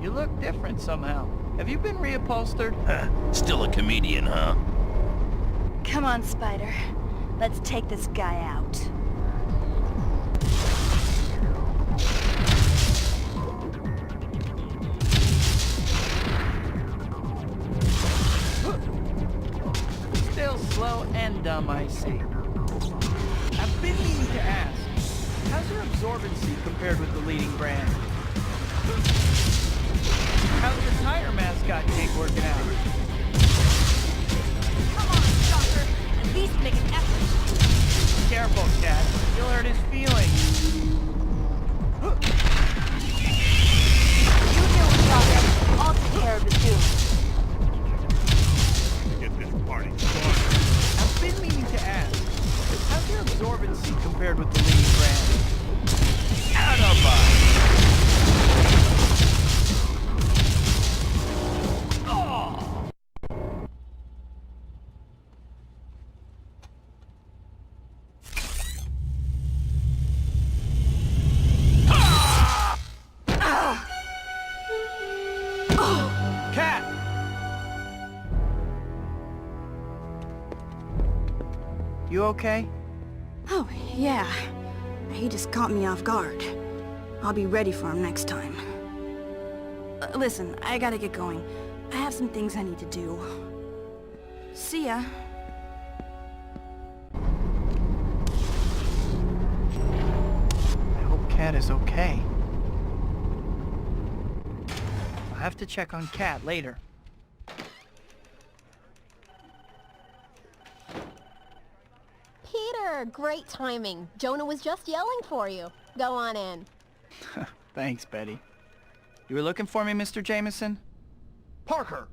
You look different somehow. Have you been reupholstered? Still a comedian, huh? Come on, Spider. Let's take this guy out. Still slow and dumb, I see. I've been meaning to ask, how's your absorbency compared with the leading brand? How's the tire mascot gig working out? Come on, Shocker. At least make an effort. Careful, Cat. You'll hurt his feelings. You deal with Shocker. I'll take care of the two. Get this party I've been meaning to ask, how's your absorbency compared with the leading brand? Out of Cat! You okay? Oh, yeah. He just caught me off guard. I'll be ready for him next time. Listen, I gotta get going. I have some things I need to do. See ya. I hope Cat is okay. I'll have to check on Cat later. Peter, great timing. Jonah was just yelling for you. Go on in. Thanks, Betty. You were looking for me, Mr. Jameson? Parker!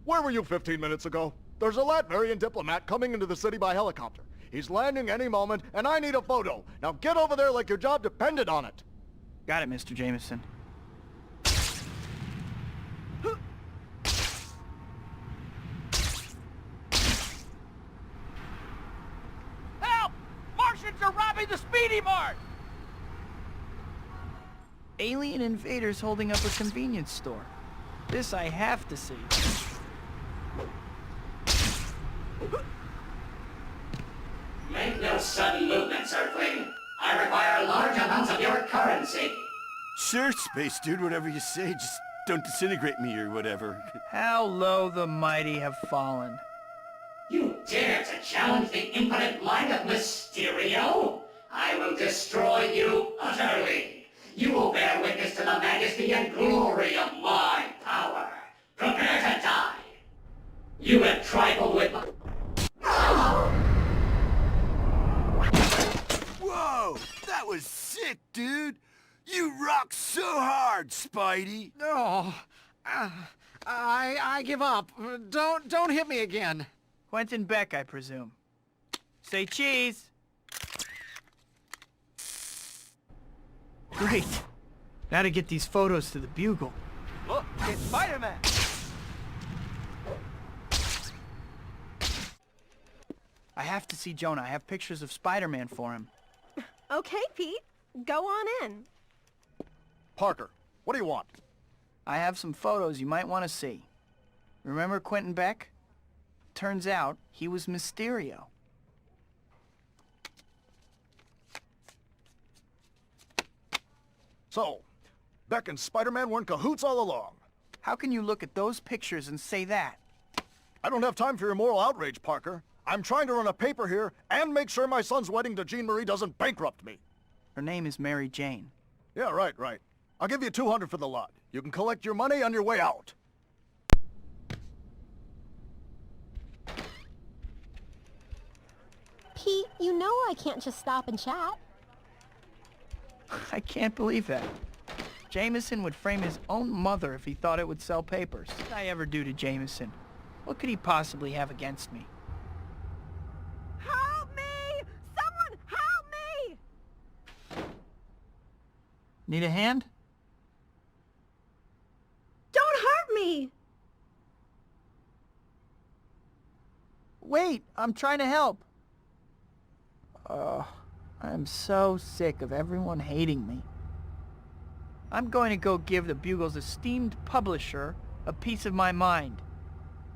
Where were you 15 minutes ago? There's a Latvian diplomat coming into the city by helicopter. He's landing any moment, and I need a photo. Now get over there like your job depended on it. Got it, Mr. Jameson. Help! Martians are robbing the Speedy Mart! Alien invaders holding up a convenience store. This I have to see. Make no sudden movements, Earthling. I require large amounts of your currency. Sure, Space Dude, whatever you say. Just don't disintegrate me or whatever. How low the mighty have fallen. You dare to challenge the impotent might of Mysterio? I will destroy you utterly. You will bear witness to the majesty and glory of my power. Prepare to die. You have trifled with my... Whoa! That was sick, dude! You rock so hard, Spidey! Oh, I give up. Don't hit me again. Quentin Beck, I presume. Say cheese! Great. Now to get these photos to the Bugle. Look, it's Spider-Man! I have to see Jonah. I have pictures of Spider-Man for him. Okay, Pete. Go on in. Parker, what do you want? I have some photos you might want to see. Remember Quentin Beck? Turns out he was Mysterio. So, Beck and Spider-Man were in cahoots all along. How can you look at those pictures and say that? I don't have time for your moral outrage, Parker. I'm trying to run a paper here and make sure my son's wedding to Jean Marie doesn't bankrupt me. Her name is Mary Jane. Yeah, right. I'll give you $200 for the lot. You can collect your money on your way out. Pete, you know I can't just stop and chat. I can't believe that. Jameson would frame his own mother if he thought it would sell papers. What did I ever do to Jameson? What could he possibly have against me? Help me! Someone help me! Need a hand? Don't hurt me! Wait, I'm trying to help. I'm so sick of everyone hating me. I'm going to go give the Bugle's esteemed publisher a piece of my mind.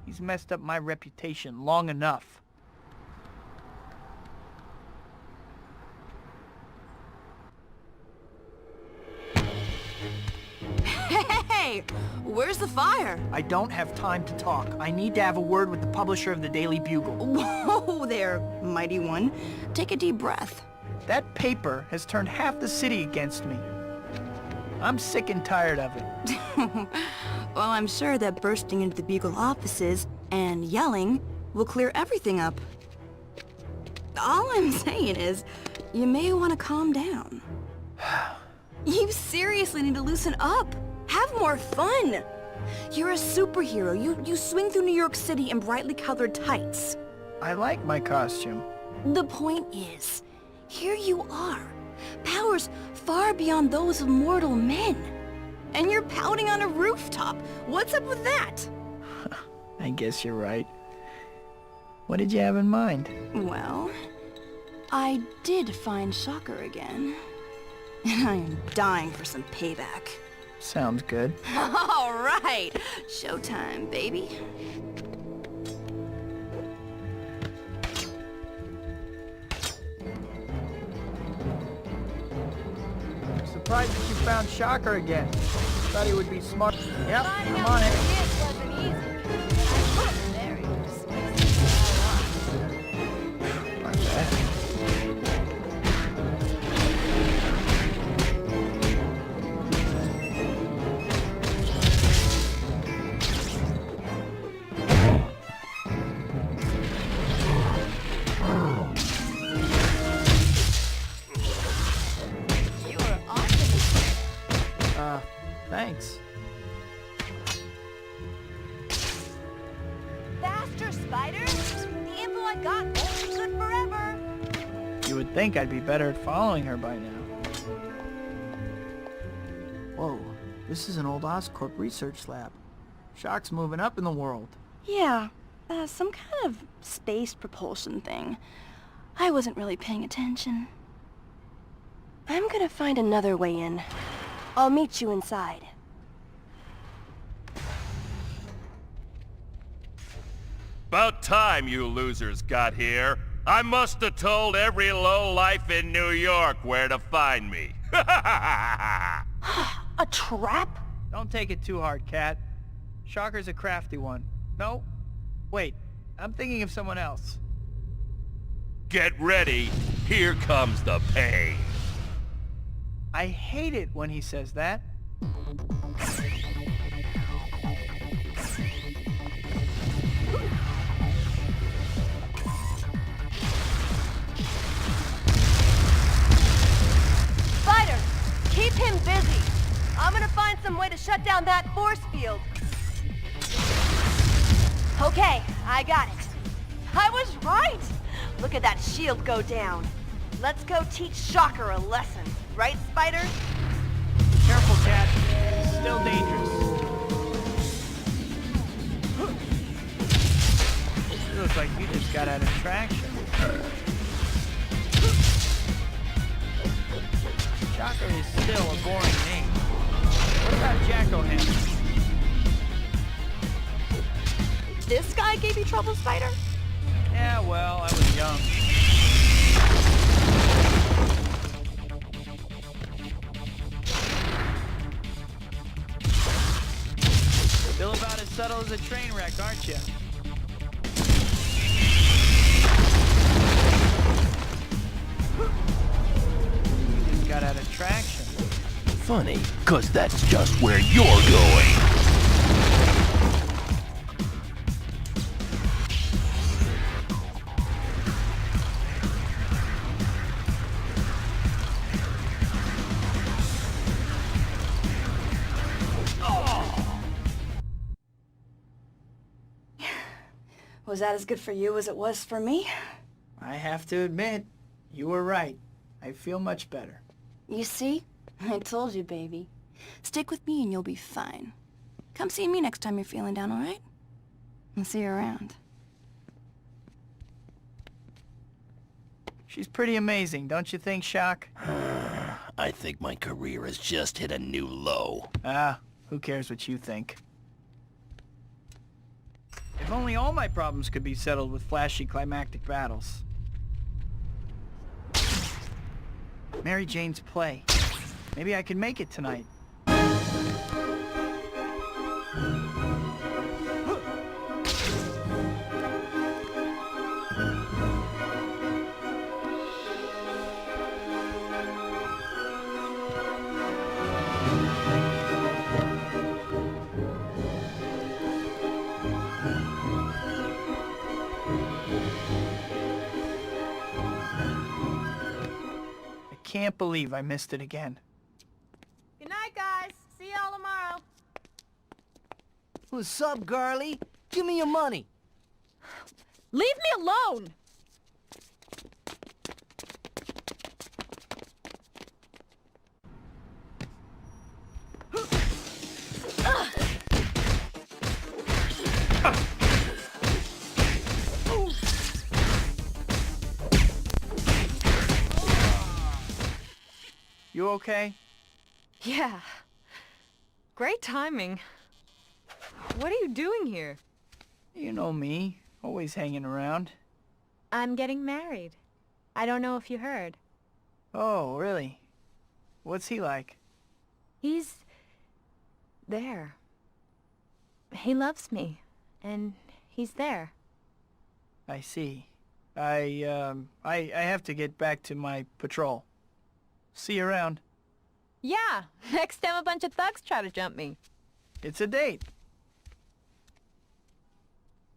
He's messed up my reputation long enough. Hey! Where's the fire? I don't have time to talk. I need to have a word with the publisher of the Daily Bugle. Whoa there, mighty one. Take a deep breath. That paper has turned half the city against me. I'm sick and tired of it. Well, I'm sure that bursting into the Bugle offices and yelling will clear everything up. All I'm saying is, you may want to calm down. You seriously need to loosen up. Have more fun. You're a superhero. You swing through New York City in brightly colored tights. I like my costume. The point is, here you are. Powers far beyond those of mortal men. And you're pouting on a rooftop. What's up with that? I guess you're right. What did you have in mind? Well, I did find Shocker again. And I am dying for some payback. Sounds good. All right. Showtime, baby. I'm surprised that you found Shocker again. Thought he would be smart. Yep, I'm on it. Not bad. Thanks. Faster, Spider! The info I got won't be good forever. You would think I'd be better at following her by now. Whoa, this is an old Oscorp research lab. Shock's moving up in the world. Yeah, some kind of space propulsion thing. I wasn't really paying attention. I'm gonna find another way in. I'll meet you inside. About time you losers got here. I must have told every lowlife in New York where to find me. A trap? Don't take it too hard, Cat. Shocker's a crafty one. No? Wait, I'm thinking of someone else. Get ready. Here comes the pain. I hate it when he says that. Spider, keep him busy. I'm gonna find some way to shut down that force field. Okay, I got it. I was right. Look at that shield go down. Let's go teach Shocker a lesson. Right, Spider? Careful, Cat. It's still dangerous. You look like you just got out of traction. Shocker is still a boring name. What about Jack-O-Ham? This guy gave you trouble, Spider? Yeah, well, I was young. Still about as subtle as a train wreck, aren't you? You just got out of traction. Funny, 'cause that's just where you're going. Was that as good for you as it was for me? I have to admit, you were right. I feel much better. You see? I told you, baby. Stick with me and you'll be fine. Come see me next time you're feeling down, all right? I'll see you around. She's pretty amazing, don't you think, Shock? I think my career has just hit a new low. Ah, who cares what you think? If only all my problems could be settled with flashy climactic battles. Mary Jane's play. Maybe I could make it tonight. Can't believe I missed it again. Good night, guys. See y'all tomorrow. What's up, girlie? Give me your money. Leave me alone! You okay? Yeah. Great timing. What are you doing here? You know me, always hanging around. I'm getting married. I don't know if you heard. Oh, really? What's he like? He's... there. He loves me, and he's there. I see. I have to get back to my patrol. See you around. Yeah, next time a bunch of thugs try to jump me. It's a date.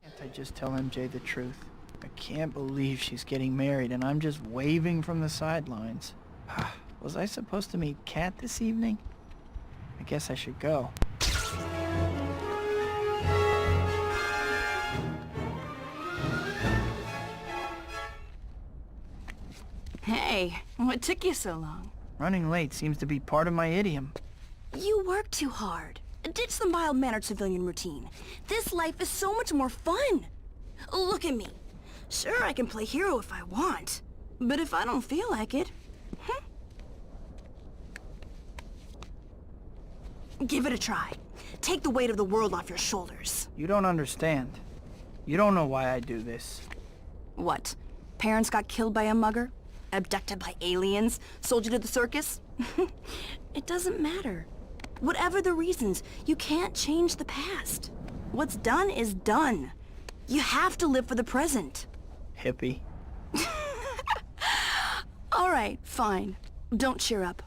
Can't I just tell MJ the truth? I can't believe she's getting married and I'm just waving from the sidelines. Was I supposed to meet Kat this evening? I guess I should go. Hey, what took you so long? Running late seems to be part of my idiom. You work too hard. Ditch the mild-mannered civilian routine. This life is so much more fun. Look at me. Sure, I can play hero if I want. But if I don't feel like it... Give it a try. Take the weight of the world off your shoulders. You don't understand. You don't know why I do this. What? Parents got killed by a mugger? Abducted by aliens? Sold you to the circus? It doesn't matter. Whatever the reasons, you can't change the past. What's done is done. You have to live for the present. Hippie. All right, fine. Don't cheer up.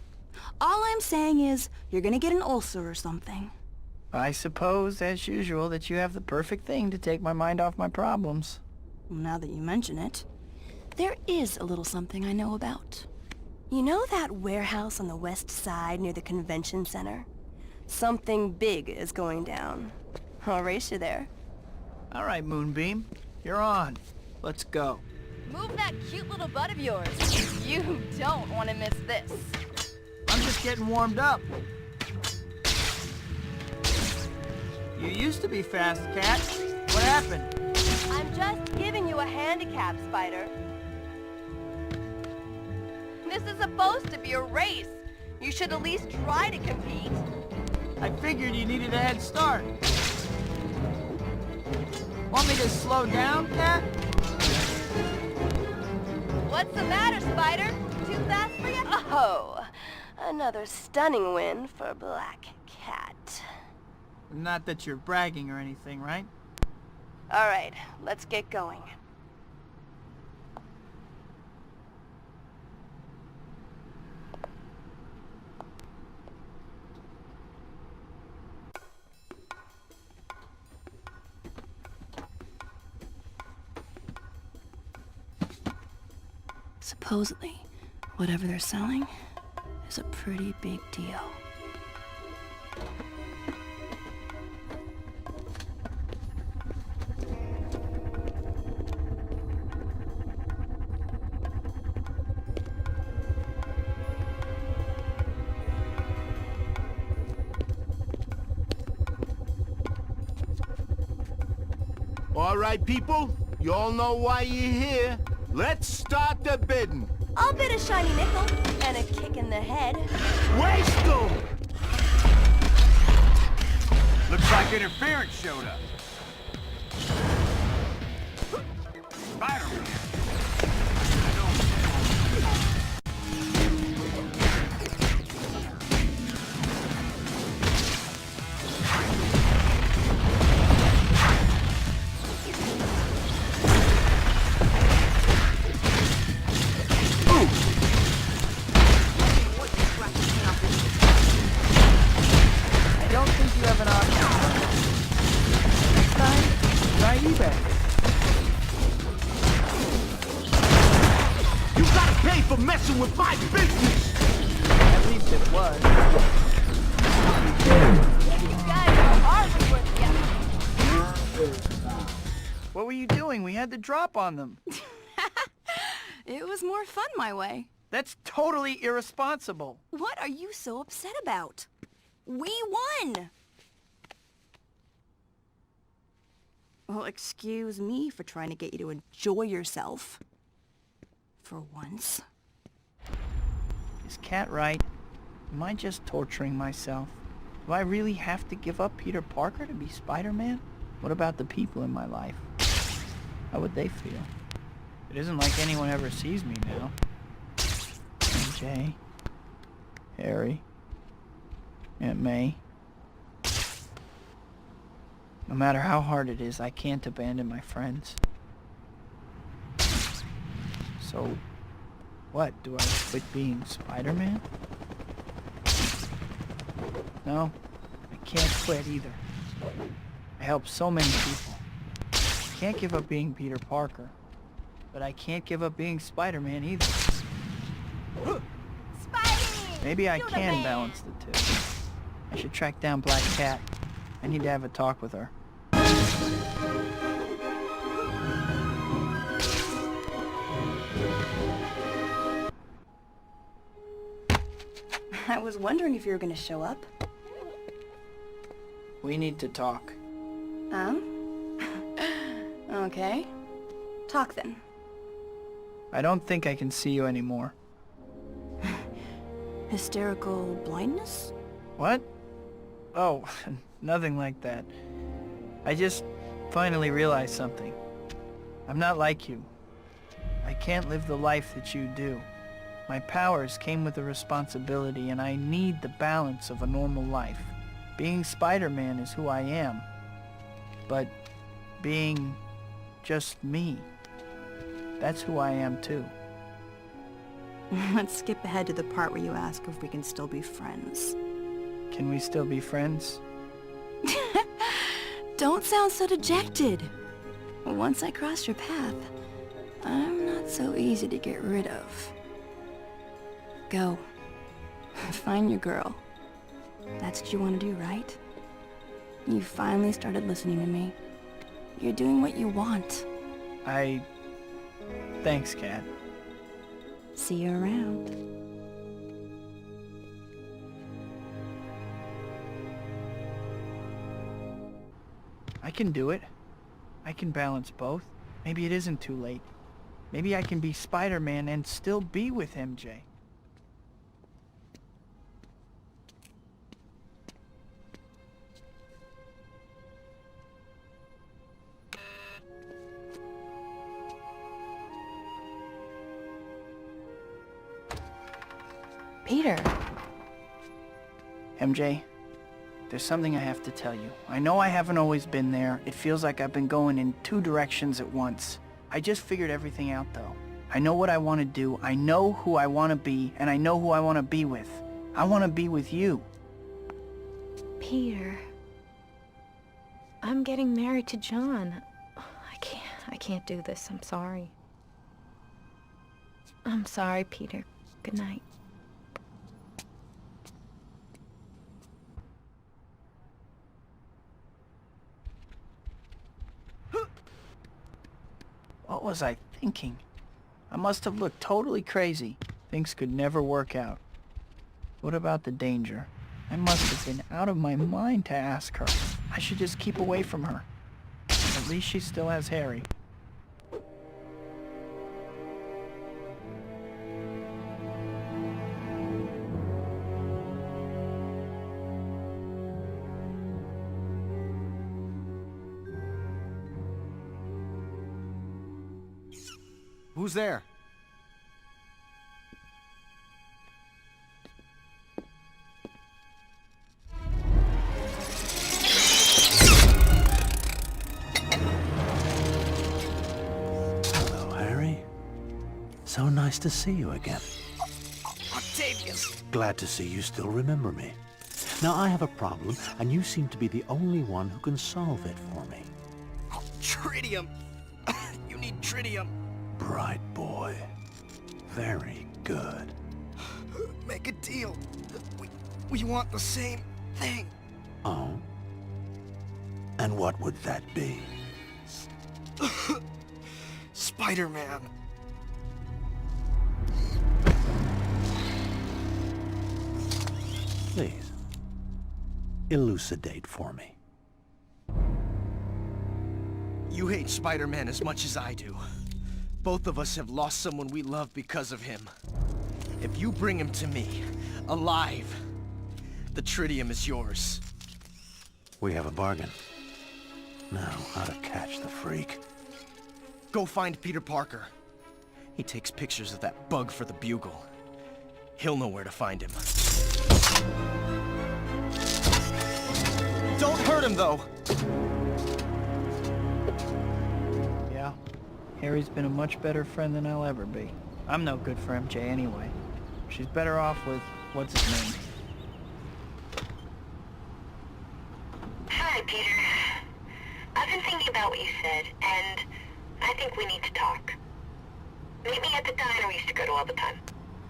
All I'm saying is, you're gonna get an ulcer or something. I suppose, as usual, that you have the perfect thing to take my mind off my problems. Now that you mention it, there is a little something I know about. You know that warehouse on the west side near the convention center? Something big is going down. I'll race you there. All right, Moonbeam. You're on. Let's go. Move that cute little butt of yours. You don't want to miss this. I'm just getting warmed up. You used to be fast, Cat. What happened? I'm just giving you a handicap, Spider. This is supposed to be a race. You should at least try to compete. I figured you needed a head start. Want me to slow down, Cat? What's the matter, Spider? Too fast for you? Oh, another stunning win for Black Cat. Not that you're bragging or anything, right? All right, let's get going. Supposedly, whatever they're selling is a pretty big deal. All right, people, you all know why you're here. Let's start the bidding. I'll bid a shiny nickel and a kick in the head. Waste them! Looks like interference showed up. Spider-Man. I don't think you have an option. Next time, try eBay. You gotta pay for messing with my business! At least it was. You guys are hardly worth together. What were you doing? We had to drop on them. It was more fun my way. That's totally irresponsible. What are you so upset about? We won! Well, excuse me for trying to get you to enjoy yourself. For once. Is Cat right? Am I just torturing myself? Do I really have to give up Peter Parker to be Spider-Man? What about the people in my life? How would they feel? It isn't like anyone ever sees me now. MJ, Harry, Aunt May. No matter how hard it is, I can't abandon my friends. So, what? Do I quit being Spider-Man? No, I can't quit either. I help so many people. I can't give up being Peter Parker. But I can't give up being Spider-Man either. Spidey! Maybe I You're the can man. balance the two. I should track down Black Cat. I need to have a talk with her. I was wondering if you were gonna show up. We need to talk. Okay. Talk then. I don't think I can see you anymore. Hysterical blindness? What? Oh, nothing like that. I just finally realized something. I'm not like you. I can't live the life that you do. My powers came with a responsibility, and I need the balance of a normal life. Being Spider-Man is who I am. But being just me, that's who I am too. Let's skip ahead to the part where you ask if we can still be friends. Can we still be friends? Don't sound so dejected. Once I cross your path, I'm not so easy to get rid of. Go. Find your girl. That's what you want to do, right? You finally started listening to me. You're doing what you want. Thanks, Cat. See you around. I can do it. I can balance both. Maybe it isn't too late. Maybe I can be Spider-Man and still be with MJ. Peter. MJ, there's something I have to tell you. I know I haven't always been there. It feels like I've been going in 2 directions at once. I just figured everything out, though. I know what I want to do, I know who I want to be, and I know who I want to be with. I want to be with you. Peter. I'm getting married to John. I can't do this. I'm sorry. I'm sorry, Peter. Good night. What was I thinking? I must have looked totally crazy. Things could never work out. What about the danger? I must have been out of my mind to ask her. I should just keep away from her. At least she still has Harry. Who's there? Hello, Harry. So nice to see you again. Octavius! Glad to see you still remember me. Now, I have a problem, and you seem to be the only one who can solve it for me. Oh, tritium! You need tritium! Bright boy. Very good. Make a deal. We want the same thing. Oh? And what would that be? Spider-Man. Please, elucidate for me. You hate Spider-Man as much as I do. Both of us have lost someone we love because of him. If you bring him to me, alive, the tritium is yours. We have a bargain. Now, how to catch the freak. Go find Peter Parker. He takes pictures of that bug for the Bugle. He'll know where to find him. Don't hurt him, though! Yeah, Harry's been a much better friend than I'll ever be. I'm no good for MJ anyway. She's better off with, what's his name? Hi, Peter. I've been thinking about what you said, and I think we need to talk. Meet me at the diner we used to go to all the time.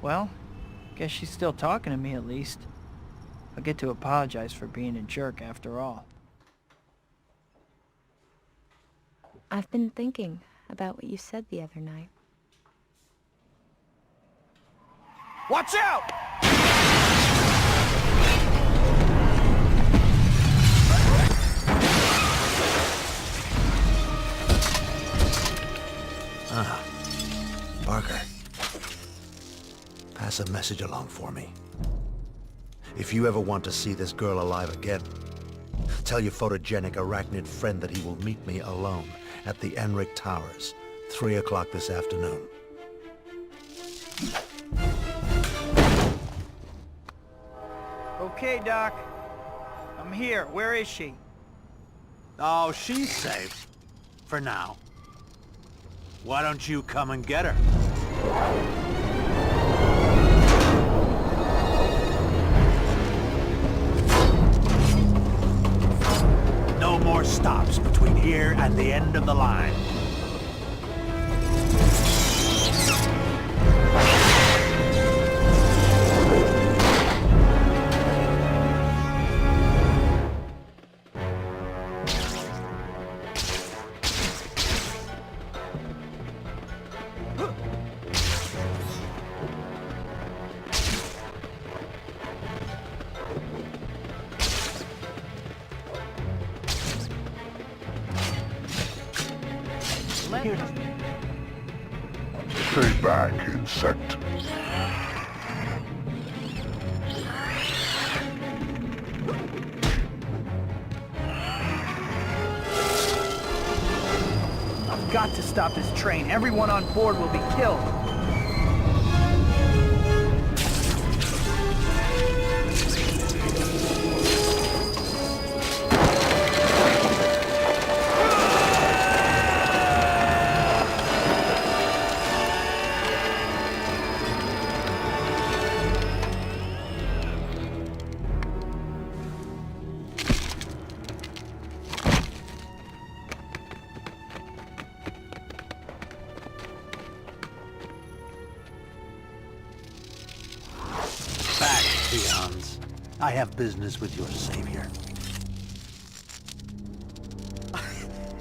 Well, guess she's still talking to me at least. I'll get to apologize for being a jerk after all. I've been thinking about what you said the other night. Watch out! Ah, Parker. Pass a message along for me. If you ever want to see this girl alive again, tell your photogenic arachnid friend that he will meet me alone at the Enric Towers, 3 o'clock this afternoon. Okay, Doc. I'm here. Where is she? Oh, she's safe. For now. Why don't you come and get her? No more stops between here and the end of the line. Stay back, insect. I've got to stop this train. Everyone on board will be killed. peons. I have business with your savior.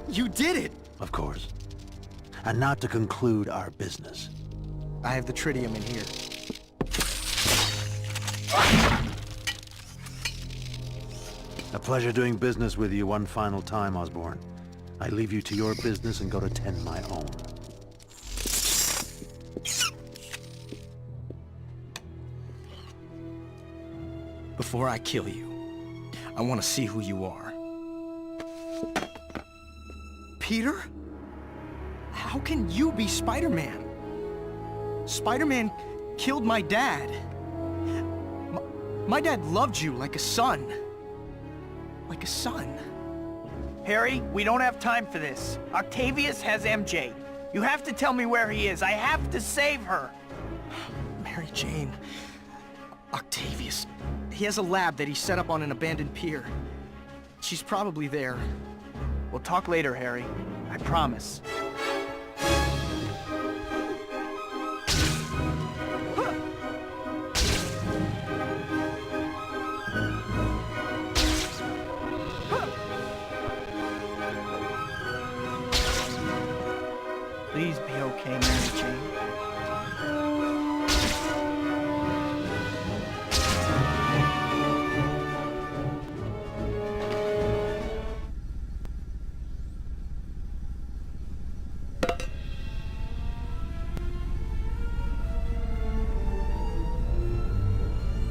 You did it! Of course. And now to conclude our business. I have the tritium in here. A pleasure doing business with you one final time, Osborn. I leave you to your business and go to tend my own. Before I kill you, I want to see who you are. Peter? How can you be Spider-Man? Spider-Man killed my dad. My dad loved you like a son. Like a son. Harry, we don't have time for this. Octavius has MJ. You have to tell me where he is. I have to save her. Mary Jane. Octavius. He has a lab that he set up on an abandoned pier. She's probably there. We'll talk later, Harry. I promise. Please be okay, Mary Jane.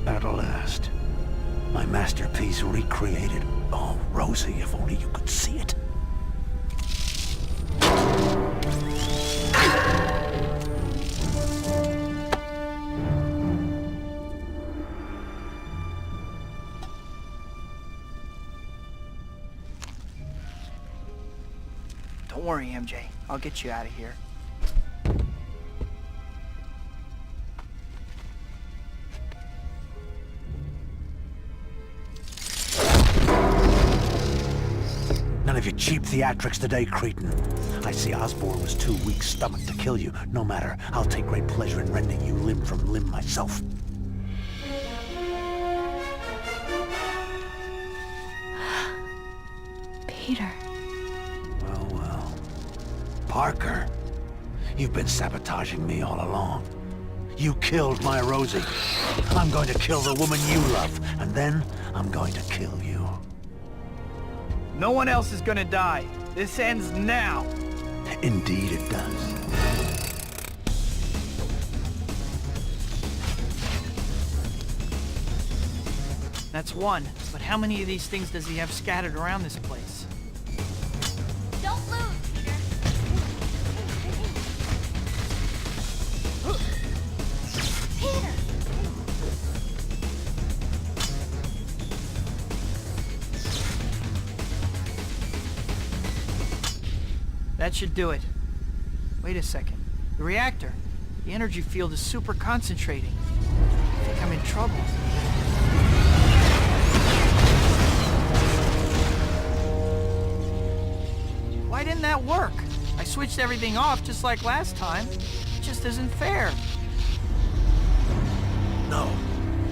At last. My masterpiece recreated. Oh, Rosie, if only you could see it. Don't worry, MJ. I'll get you out of here. None of your cheap theatrics today, cretin. I see Osborn was too weak-stomached to kill you. No matter, I'll take great pleasure in rending you limb from limb myself. Peter. Well, well. Parker, you've been sabotaging me all along. You killed my Rosie. I'm going to kill the woman you love, and then I'm going to kill you. No one else is gonna die. This ends now. Indeed it does. That's one. But how many of these things does he have scattered around this place? Don't lose, Peter. Peter! That should do it. Wait a second. The reactor. The energy field is super concentrating. I think I'm in trouble. Why didn't that work? I switched everything off just like last time. It just isn't fair. No.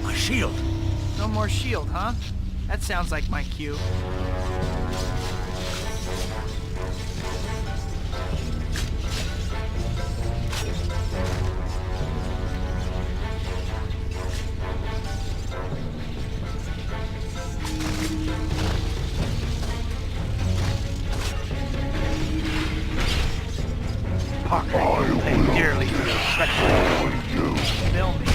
My shield. No more shield, huh? That sounds like my cue. Parker, you pay dearly for your treachery. Kill me.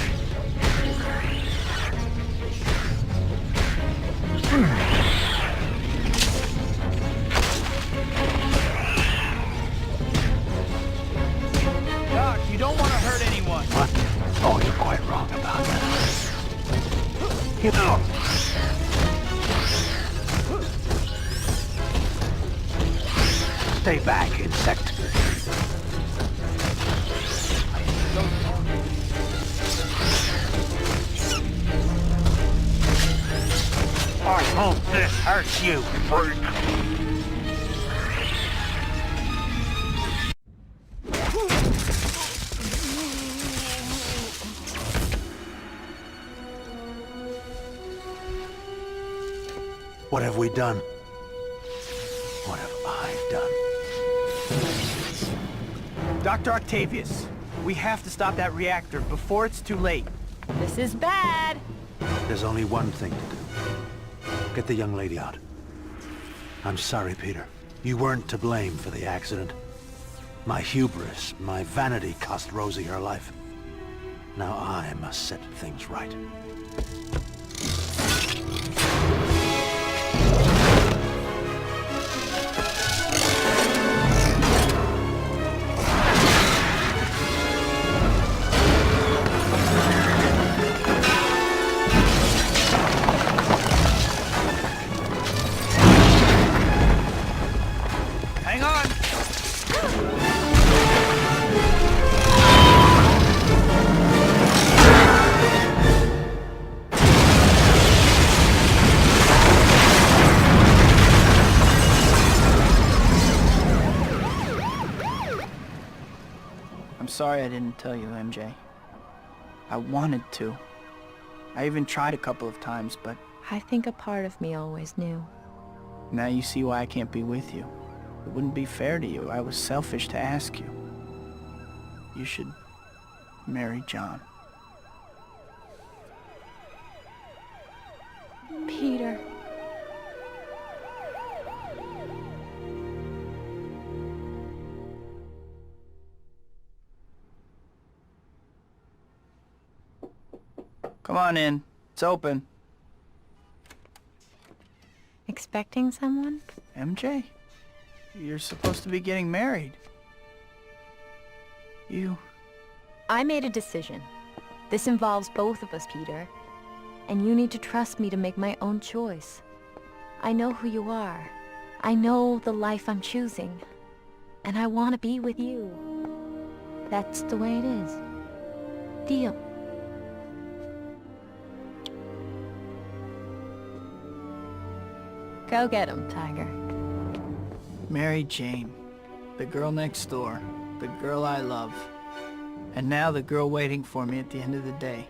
Doc, you don't want to hurt anyone. What? Oh, you're quite wrong about that. Get out. Stay back, insect. I hope this hurts you, freak. What have we done? What have I done? Dr. Octavius, we have to stop that reactor before it's too late. This is bad. There's only one thing to do. Get the young lady out. I'm sorry, Peter. You weren't to blame for the accident. My hubris, my vanity cost Rosie her life. Now I must set things right. Hang on! I'm sorry I didn't tell you, MJ. I wanted to. I even tried a couple of times, but I think a part of me always knew. now you see why I can't be with you. It wouldn't be fair to you. I was selfish to ask you. You should marry John. Peter. Come on in. It's open. Expecting someone? MJ? You're supposed to be getting married. I made a decision. This involves both of us, Peter. And you need to trust me to make my own choice. I know who you are. I know the life I'm choosing. And I want to be with you. That's the way it is. Deal. Go get him, Tiger. Mary Jane. The girl next door. The girl I love. And now the girl waiting for me at the end of the day.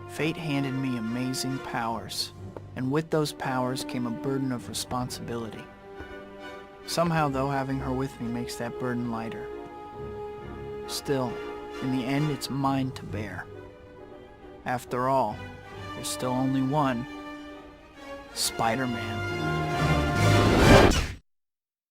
Fate handed me amazing powers. And with those powers came a burden of responsibility. Somehow, though, having her with me makes that burden lighter. Still, in the end, it's mine to bear. After all, there's still only one Spider-Man.